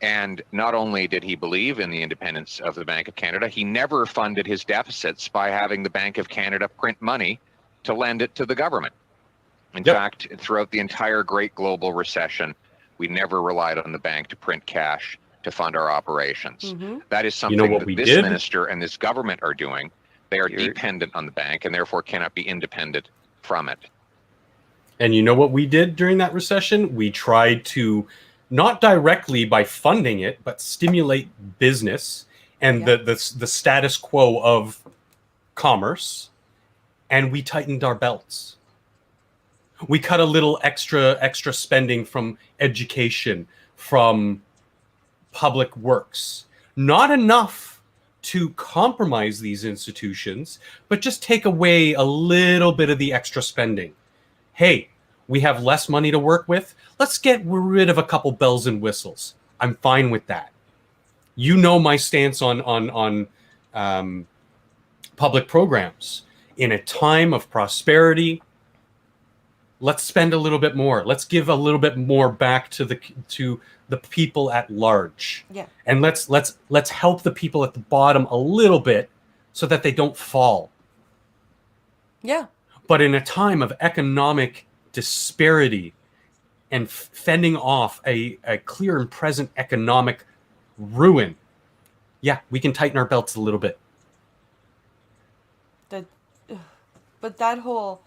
And not only did he believe in the independence of the Bank of Canada, he never funded his deficits by having the Bank of Canada print money to lend it to the government. In Yep. fact, throughout the entire great global recession, we never relied on the bank to print cash to fund our operations. Mm-hmm. That is something what that we this did? minister and this government are doing. They are You're- dependent on the bank and therefore cannot be independent from it. And you know what we did during that recession? We tried to, not directly by funding it, but stimulate business and Yeah. the status quo of commerce, and we tightened our belts. We cut a little extra spending from education, from public works. Not enough to compromise these institutions, but just take away a little bit of the extra spending. Hey, we have less money to work with. Let's get rid of a couple bells and whistles. I'm fine with that. You know my stance on public programs. In a time of prosperity, let's spend a little bit more. Let's give a little bit more back to the people at large. Yeah. And let's help the people at the bottom a little bit so that they don't fall. Yeah. But in a time of economic disparity and fending off a clear and present economic ruin, yeah, we can tighten our belts a little bit. But that whole,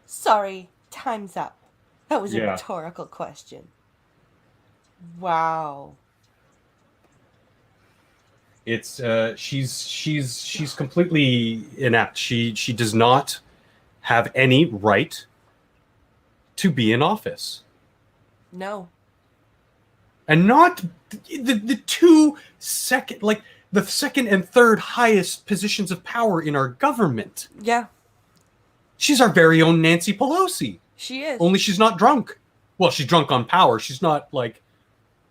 sorry, time's up. That was a Yeah. rhetorical question. Wow. It's she's completely inept. She does not have any right to be in office. No. And not the second and third highest positions of power in our government. Yeah, She's our very own Nancy Pelosi. she is. Only she's not drunk. Well, she's drunk on power. She's not like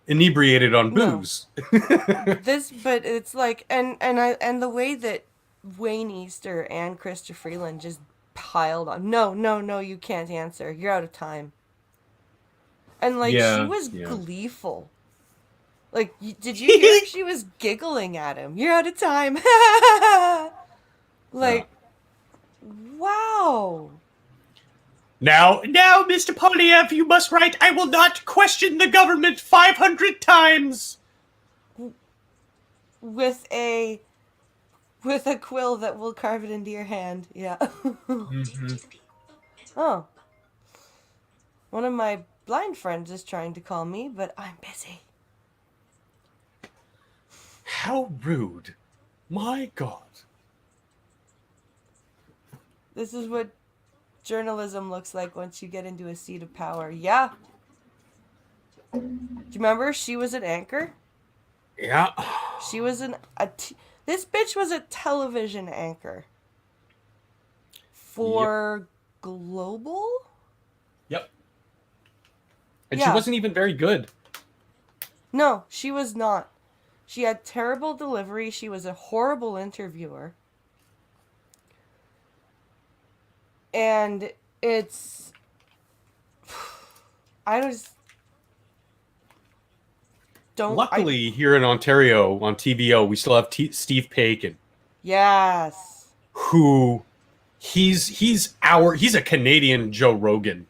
inebriated on No. booze. But it's like, and the way that Wayne Easter and Krista Freeland just piled on. No, you can't answer. You're out of time. And like, she Yeah, was yeah. gleeful. Like, did you hear she was giggling at him? You're out of time. Like, wow. Now, Mr. Polyev, you must write, I will not question the government 500 times. With a quill that will carve it into your hand. Yeah. Oh. One of my blind friends is trying to call me, but I'm busy. How rude. My God. This is what journalism looks like once you get into a seat of power. Yeah. Do you remember she was an anchor? Yeah. She was this bitch was a television anchor. For Global? Yep. And Yeah. she wasn't even very good. No, she was not. She had terrible delivery. She was a horrible interviewer. And it's... I just... Don't... Luckily, here in Ontario on TVO, we still have Steve Paikin, Yes. who he's a Canadian Joe Rogan.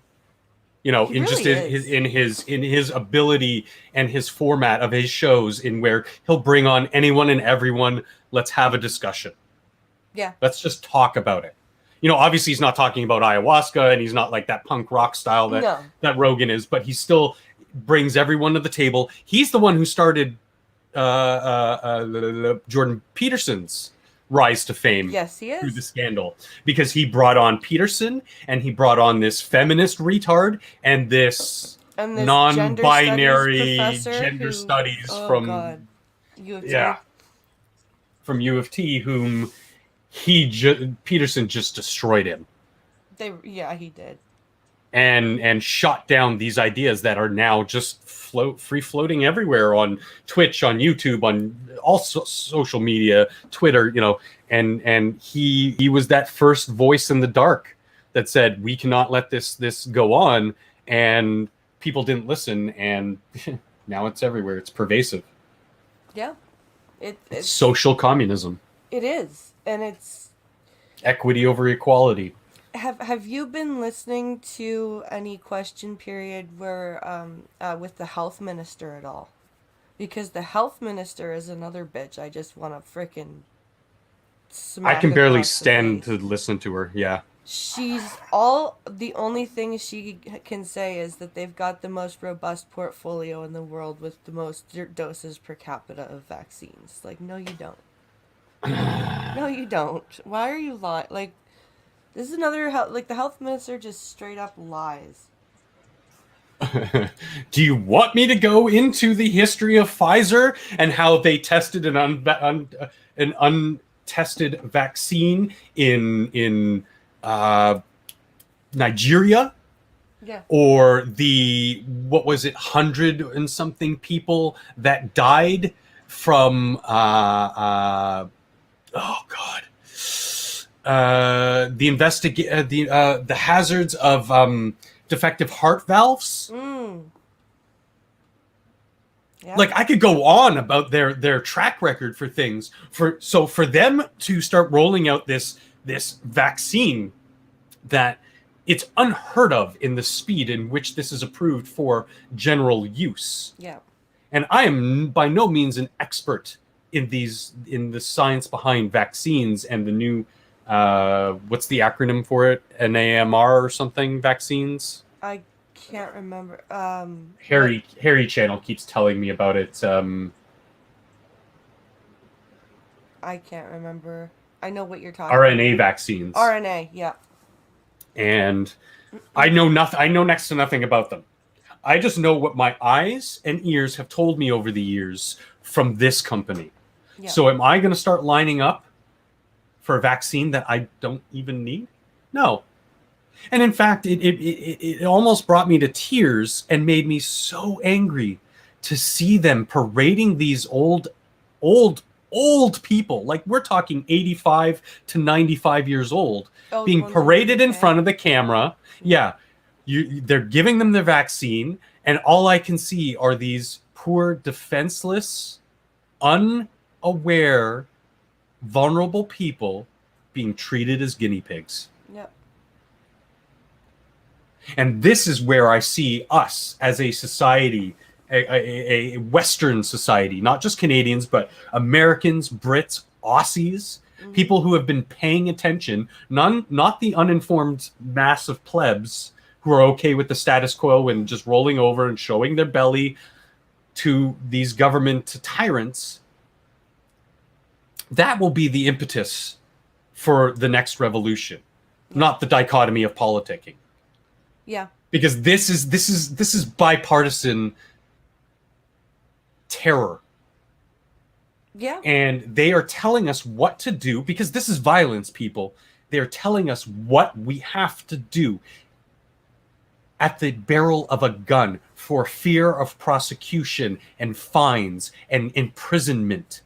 You know, He in just really his is. in his ability and his format of his shows, in where he'll bring on anyone and everyone. Let's have a discussion. Yeah. Let's just talk about it. You know, obviously he's not talking about ayahuasca, and he's not like that punk rock style that No. that Rogan is, but he still brings everyone to the table. He's the one who started Jordan Peterson's rise to fame Yes, he through the is. scandal, because he brought on Peterson, and he brought on this feminist retard and this And this non-binary gender studies oh from god, U of T. yeah from U of T, whom Peterson just destroyed him Yeah, he did. and shot down these ideas that are now just free floating everywhere on Twitch, on YouTube, on all social media, Twitter, you know, and he was that first voice in the dark that said we cannot let this go on, and people didn't listen, and now it's everywhere. It's pervasive. Yeah. It's It's social communism, it is. And it's equity over equality. have you been listening to any question period where with the health minister at all? Because the health minister is another bitch. I just want to frickin' I smack can barely across the stand face. to listen to her. Yeah. The only thing she can say is that they've got the most robust portfolio in the world with the most doses per capita of vaccines. Like, no, you don't. No, you don't. Why are you lying? Like, this is another like the health minister just straight up lies. Do you want me to go into the history of Pfizer and how they tested an untested vaccine in Nigeria? Yeah. Or the, what was it, 100 and something people that died from oh god, the hazards of defective heart valves. Yeah. Like, I could go on about their track record for things. For them to start rolling out this vaccine that it's unheard of in the speed in which this is approved for general use. Yeah. And I am by no means an expert in the science behind vaccines and the new what's the acronym for it? NAMR or something, vaccines? I can't remember. Harry Channel keeps telling me about it. I can't remember. I know what you're talking RNA vaccines. RNA, yeah. And I know nothing. I know next to nothing about them. I just know what my eyes and ears have told me over the years from this company. Yeah. So am I going to start lining up for a vaccine that I don't even need? No. And in fact, it almost brought me to tears and made me so angry to see them parading these old people, like we're talking 85 to 95 years old, Oh, the being ones in the paraded in UK? front of the camera. Yeah, they're giving them the vaccine, and all I can see are these poor, defenseless, unaware, vulnerable people being treated as guinea pigs. Yep. And this is where I see us as a society, a Western society, not just Canadians, but Americans, Brits, Aussies, people who have been paying attention, not the uninformed mass of plebs who are okay with the status quo and just rolling over and showing their belly to these government tyrants. That will be the impetus for the next revolution, not the dichotomy of politicking. Yeah. Because this is bipartisan terror. Yeah. And they are telling us what to do, because this is violence, people. They're telling us what we have to do at the barrel of a gun for fear of prosecution and fines and imprisonment.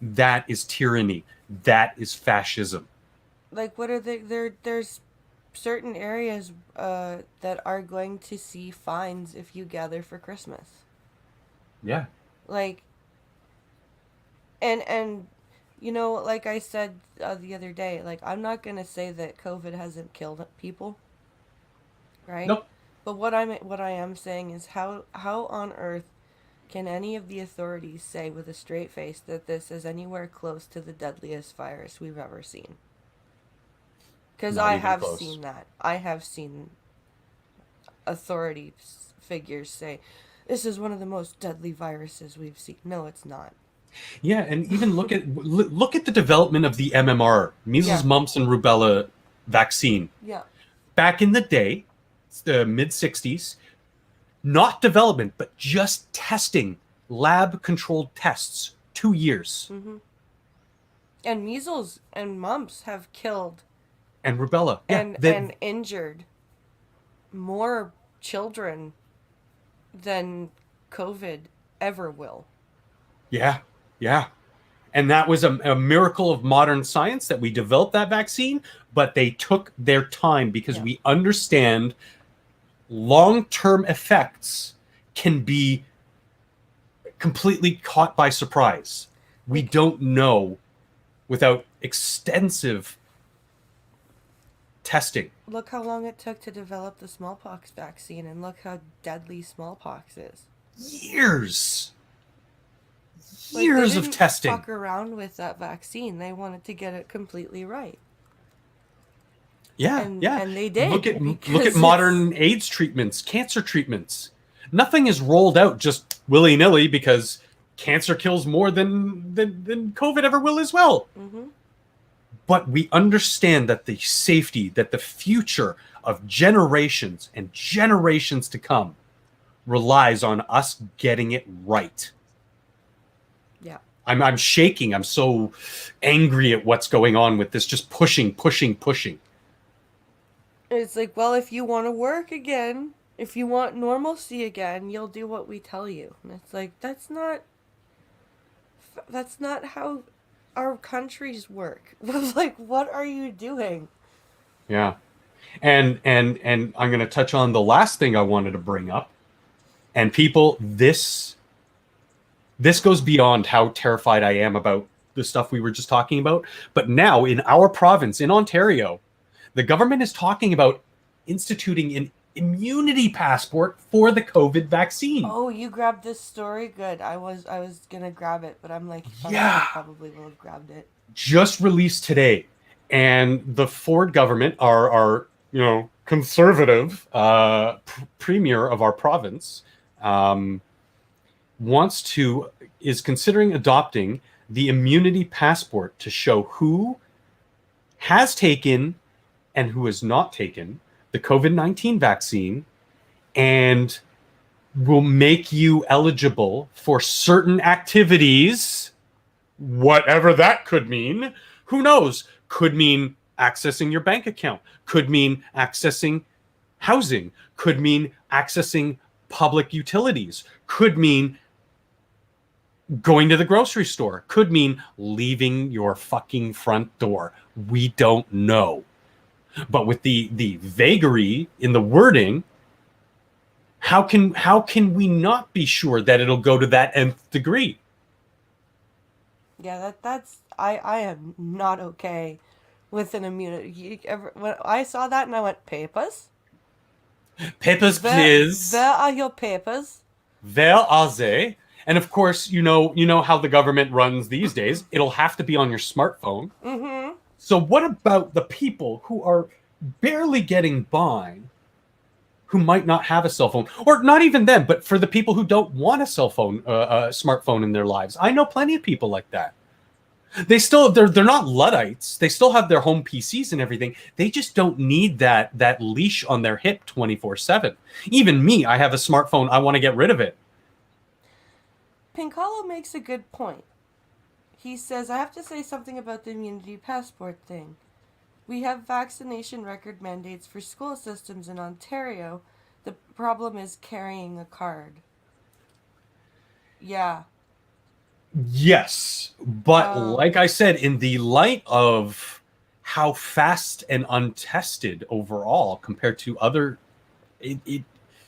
That is tyranny. That is fascism. Like, what are there's certain areas that are going to see fines if you gather for Christmas. Yeah. Like, and you know, like I said the other day, like, I'm not gonna say that COVID hasn't killed people, right? Nope. But what I am saying is how on earth can any of the authorities say with a straight face that this is anywhere close to the deadliest virus we've ever seen? Because Not I even have close. seen that. I have seen authority figures say this is one of the most deadly viruses we've seen. No, it's not. Yeah, and even look at the development of the MMR, measles, Yeah. mumps, and rubella vaccine. Yeah. Back in the day, the mid 60s, not development, but just testing, lab controlled tests, 2 years. Mm-hmm. And measles and mumps have killed And rubella. Yeah, and injured more children than COVID ever will. yeah, yeah. And that was a miracle of modern science that we developed that vaccine, but they took their time because Yeah. we understand long-term effects can be completely caught by surprise. We don't know without extensive testing. Look how long it took to develop the smallpox vaccine, and look how deadly smallpox is. Years. Like, they Years of didn't testing. fuck around with that vaccine. They wanted to get it completely right. Yeah, And- yeah. and they did, Look at because modern AIDS treatments, cancer treatments. Nothing is rolled out just willy-nilly because cancer kills more than COVID ever will as well. Mm-hmm. But we understand that the safety, that the future of generations and generations to come relies on us getting it right. Yeah. I'm shaking. I'm so angry at what's going on with this, just pushing. It's like, well, if you want to work again, if you want normalcy again, you'll do what we tell you. And it's like, that's not how our countries work. Like, what are you doing? Yeah. And I'm going to touch on the last thing I wanted to bring up. And people, this goes beyond how terrified I am about the stuff we were just talking about. But now in our province, in Ontario, the government is talking about instituting an immunity passport for the COVID vaccine. Oh, you grabbed this story? Good. I was gonna grab it, but I'm like, fuck, Yeah. I probably will have grabbed it. Just released today. And the Ford government, our conservative premier of our province, is considering adopting the immunity passport to show who has taken and who has not taken the COVID-19 vaccine, and will make you eligible for certain activities, whatever that could mean. Who knows? Could mean accessing your bank account, could mean accessing housing, could mean accessing public utilities, could mean going to the grocery store, could mean leaving your fucking front door. We don't know. But with the vagary in the wording, how can we not be sure that it'll go to that nth degree? Yeah, that's I am not okay with an immunity. When I saw that and I went, papers? Papers, please. Where are your papers? Where are they? And of course, you know how the government runs these days. It'll have to be on your smartphone. Mm-hmm. So what about the people who are barely getting by, who might not have a cell phone, or not even them, but for the people who don't want a cell phone, a smartphone in their lives? I know plenty of people like that. They're not Luddites. They still have their home PCs and everything. They just don't need that leash on their hip 24/7. Even me, I have a smartphone. I want to get rid of it. Pinkalo makes a good point. He says, I have to say something about the immunity passport thing. We have vaccination record mandates for school systems in Ontario. The problem is carrying a card. Yeah. Yes, but Um, like I said, in the light of how fast and untested overall compared to other, it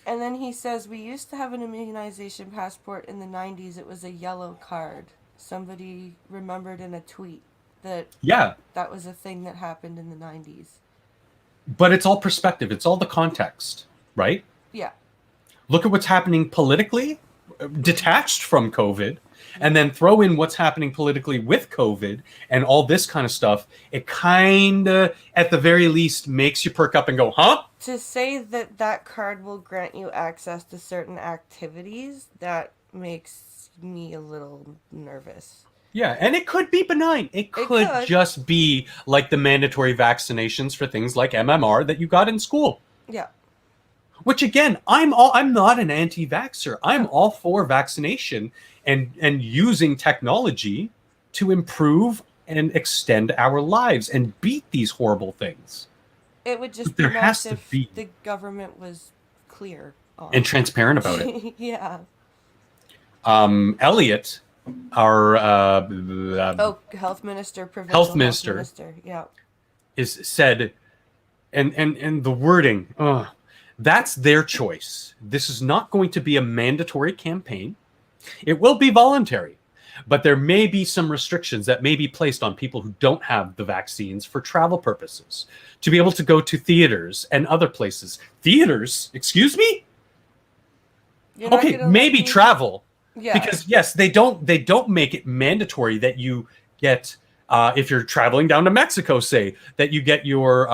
And then he says, we used to have an immunization passport in the 90s. It was a yellow card. Somebody remembered in a tweet that yeah, that was a thing that happened in the 90s. but it's all perspective. It's all the context, right? Yeah. Look at what's happening politically, detached from COVID, and then throw in what's happening politically with COVID and all this kind of stuff. It kind of, at the very least, makes you perk up and go, huh? To say that that card will grant you access to certain activities, that makes me a little nervous. Yeah, and it could be benign. It could could. just be like the mandatory vaccinations for things like MMR that you got in school. Yeah. Which again, I'm not an anti-vaxxer. I'm all for vaccination and using technology to improve and extend our lives and beat these horrible things. It would just But be there has nice to if be- the government was clear on And transparent about it. yeah. Elliot, our Oh, health minister, provincial Health minister. Yeah. is said, and the wording, that's their choice. This is not going to be a mandatory campaign. It will be voluntary, but there may be some restrictions that may be placed on people who don't have the vaccines for travel purposes, to be able to go to theaters and other places. Theaters? Excuse me? You're not Okay, gonna let maybe me- travel. Yeah. Because yes, they don't make it mandatory that you get if you're traveling down to Mexico, say, that you get your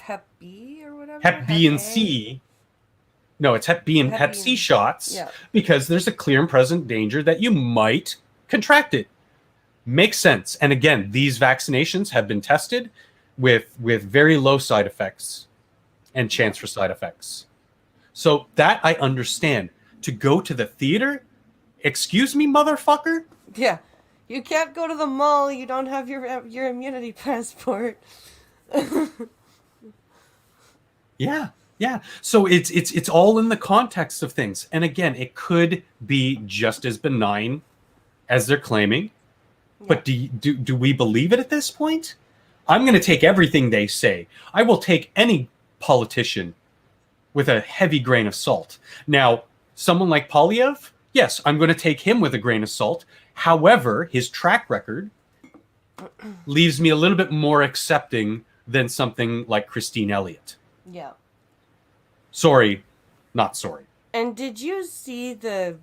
Hep B or whatever. Hep B and A? C. No, it's Hep B and Hep Hep B C and- shots Yeah. because there's a clear and present danger that you might contract it. Makes sense. And again, these vaccinations have been tested with very low side effects and chance for side effects. So that I understand. To go to the theater? Excuse me, motherfucker? Yeah. You can't go to the mall. You don't have your immunity passport. Yeah. Yeah. So it's all in the context of things. And again, it could be just as benign as they're claiming. But do we believe it at this point? I'm going to take everything they say. I will take any politician with a heavy grain of salt. Now, someone like Polyev, yes, I'm going to take him with a grain of salt. However, his track record leaves me a little bit more accepting than something like Christine Elliott. Yeah. Sorry, not sorry. And did you see the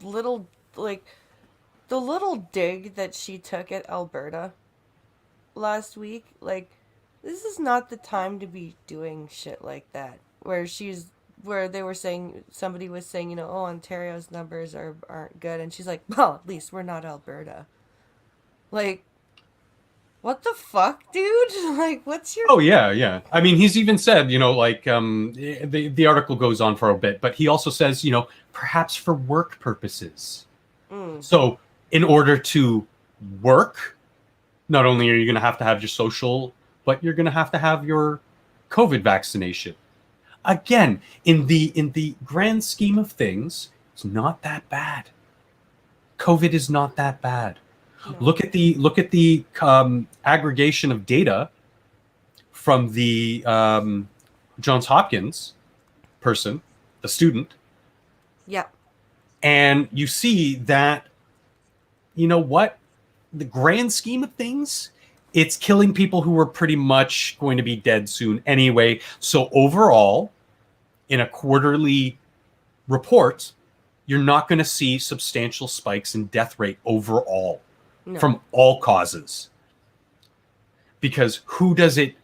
little the little dig that she took at Alberta last week? Like, this is not the time to be doing shit like that. Where they were saying, somebody was saying, you know, oh, Ontario's numbers aren't good, and she's like, well, at least we're not Alberta. Like, what the fuck, dude? Like, what's your... Oh yeah. I mean, he's even said, you know, like the article goes on for a bit, but he also says, you know, perhaps for work purposes. So in order to work, not only are you going to have your social, but you're going to have your COVID vaccination. Again, in the grand scheme of things, it's not that bad. COVID is not that bad. No. Look at the aggregation of data from the Johns Hopkins person, the student. Yeah. And you see that, you know what, the grand scheme of things, it's killing people who were pretty much going to be dead soon anyway. So overall, in a quarterly report, you're not going to see substantial spikes in death rate overall from all causes. Because who does it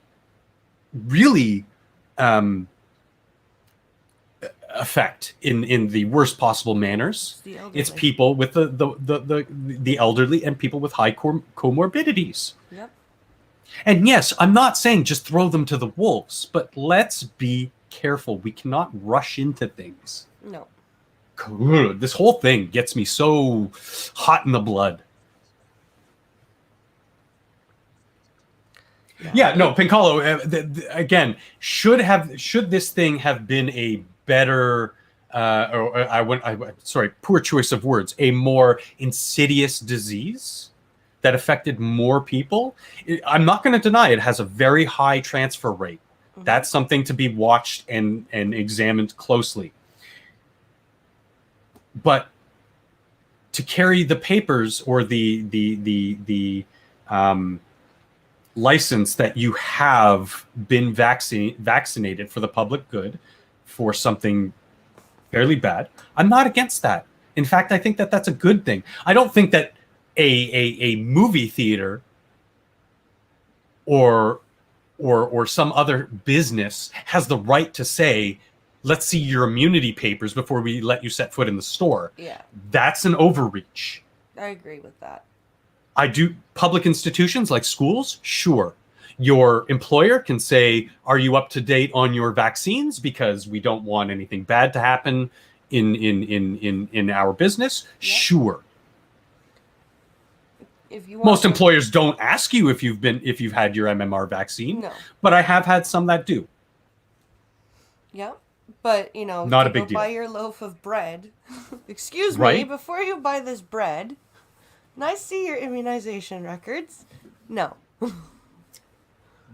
really affect in the worst possible manners? It's people with the elderly and people with high comorbidities. Yep. And yes, I'm not saying just throw them to the wolves, but let's be careful. We cannot rush into things. No. This whole thing gets me so hot in the blood. Yeah, no, Pincalo, again, should this thing have been a better, poor choice of words, a more insidious disease that affected more people? I'm not going to deny it has a very high transfer rate. Mm-hmm. That's something to be watched and examined closely. But to carry the papers or the license that you have been vaccinated for the public good for something fairly bad, I'm not against that. In fact, I think that that's a good thing. I don't think that a movie theater or some other business has the right to say, let's see your immunity papers before we let you set foot in the store. Yeah, That's an overreach. I agree with that. I do public institutions like schools, sure. Your employer can say, are you up to date on your vaccines? Because we don't want anything bad to happen in our business. Yeah. Sure. If you want Most to- employers don't ask you if you've had your MMR vaccine, No. but I have had some that do. Yep. But, you know, Not you a big go deal. buy your loaf of bread. Excuse me, Right? before you buy this bread, and I see your immunization records. No.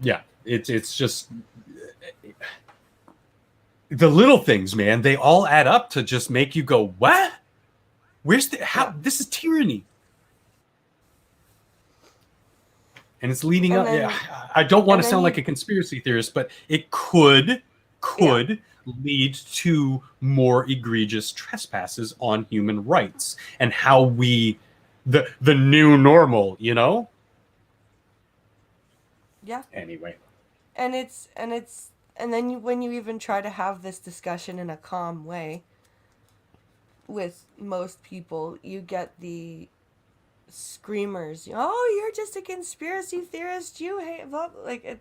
Yeah, it's just the little things, man. They all add up to just make you go, what? Where's the how? Yeah. This is tyranny, and it's leading And up. then- Yeah, I don't want and to then sound you- like a conspiracy theorist, but it could lead to more egregious trespasses on human rights and how we the new normal. You know. Yeah. Anyway. And then when you even try to have this discussion in a calm way with most people, you get the screamers. Oh, you're just a conspiracy theorist. You hate blah, blah," like it.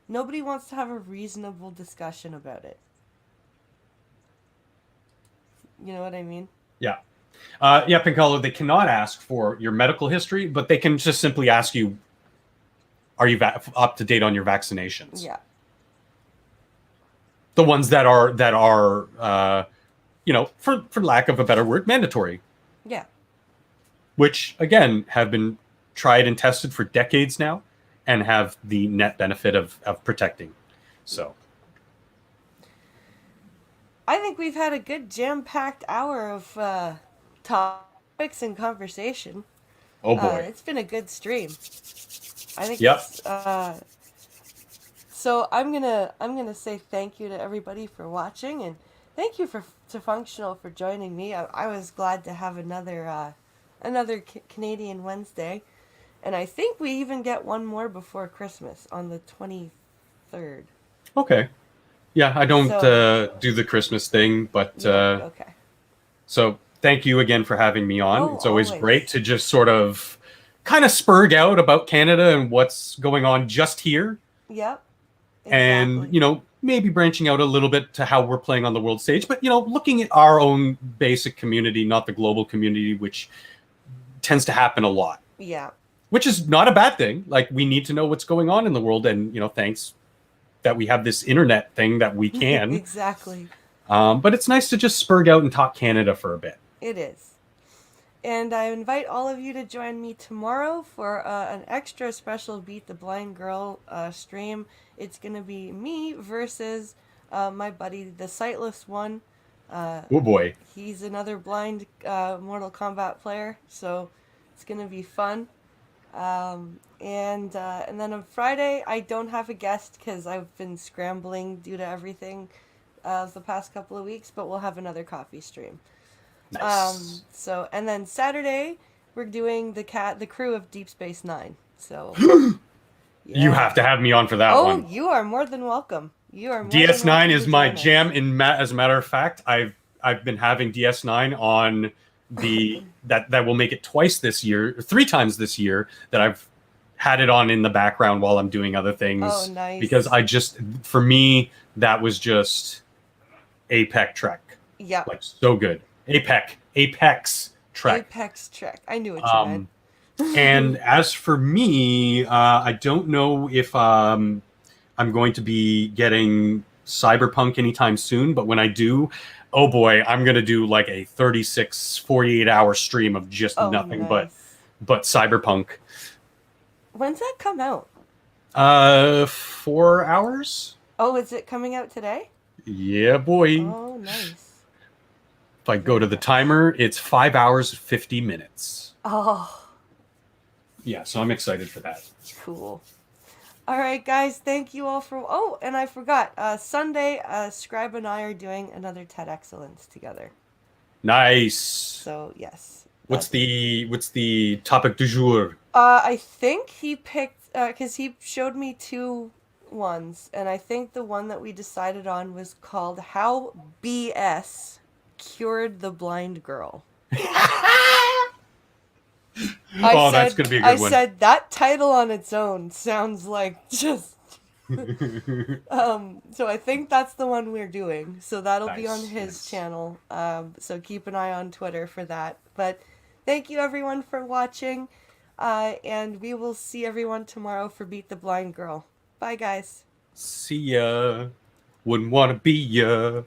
Nobody wants to have a reasonable discussion about it. You know what I mean? Yeah. Yeah, Pincolo, they cannot ask for your medical history, but they can just simply ask you, are you up to date on your vaccinations? Yeah. The ones that are you know, for lack of a better word, mandatory, Yeah. which again have been tried and tested for decades now and have the net benefit of protecting. So I think we've had a good jam-packed hour of topics and conversation. oh boy. It's been a good stream. I think. Yep. So I'm gonna say thank you to everybody for watching, and thank you to Functional for joining me. I was glad to have another Canadian Wednesday, and I think we even get one more before Christmas on the 23rd. Okay. Yeah, I don't So- do the Christmas thing, but Yeah, okay. so thank you again for having me on. Oh, It's always always. great to just sort of kind of spurg out about Canada and what's going on just here. Yep. And, exactly. you know, maybe branching out a little bit to how we're playing on the world stage, but, you know, looking at our own basic community, not the global community, which tends to happen a lot, Yeah. which is not a bad thing. Like, we need to know what's going on in the world. And, you know, thanks that we have this internet thing that we can. Exactly. But it's nice to just spurg out and talk Canada for a bit. It is. And I invite all of you to join me tomorrow for an extra special Beat the Blind Girl stream. It's going to be me versus my buddy, the Sightless One. Oh boy. He's another blind Mortal Kombat player, so it's going to be fun. And then on Friday, I don't have a guest because I've been scrambling due to everything the past couple of weeks, but we'll have another coffee stream. Nice. So and then Saturday we're doing the crew of Deep Space Nine. So You yeah. have to have me on for that Oh, one. you are more than welcome. You are more than DS9 welcome is to my join us. jam. As a matter of fact, I've been having DS9 on the that will make it twice this year, or 3 times this year that I've had it on in the background while I'm doing other things. Oh, nice. Because for me, that was just Apex Trek. Yeah. Like, so good. Apex Trek. Apex Trek. I knew what you meant. And as for me, I don't know if I'm going to be getting Cyberpunk anytime soon, but when I do, oh boy, I'm going to do like a 48-hour stream of just Oh, nothing nice. but Cyberpunk. When's that come out? 4 hours? Oh, is it coming out today? Yeah, boy. Oh, nice. If I go to the timer, it's 5 hours, 50 minutes. Oh, Yeah, so I'm excited for that. cool. All right, guys. Thank you all for. Oh, and I forgot. Sunday, Scribe and I are doing another TED Excellence together. Nice. So yes. What's the topic du jour? I think he picked because he showed me two ones, and I think the one that we decided on was called "How BS Cured the Blind Girl." That's gonna be a good one. I said that title on its own sounds like just. So I think that's the one we're doing. So that'll be on Nice, his nice. channel. So keep an eye on Twitter for that. But thank you everyone for watching. And we will see everyone tomorrow for Beat the Blind Girl. Bye guys. See ya. Wouldn't want to be ya.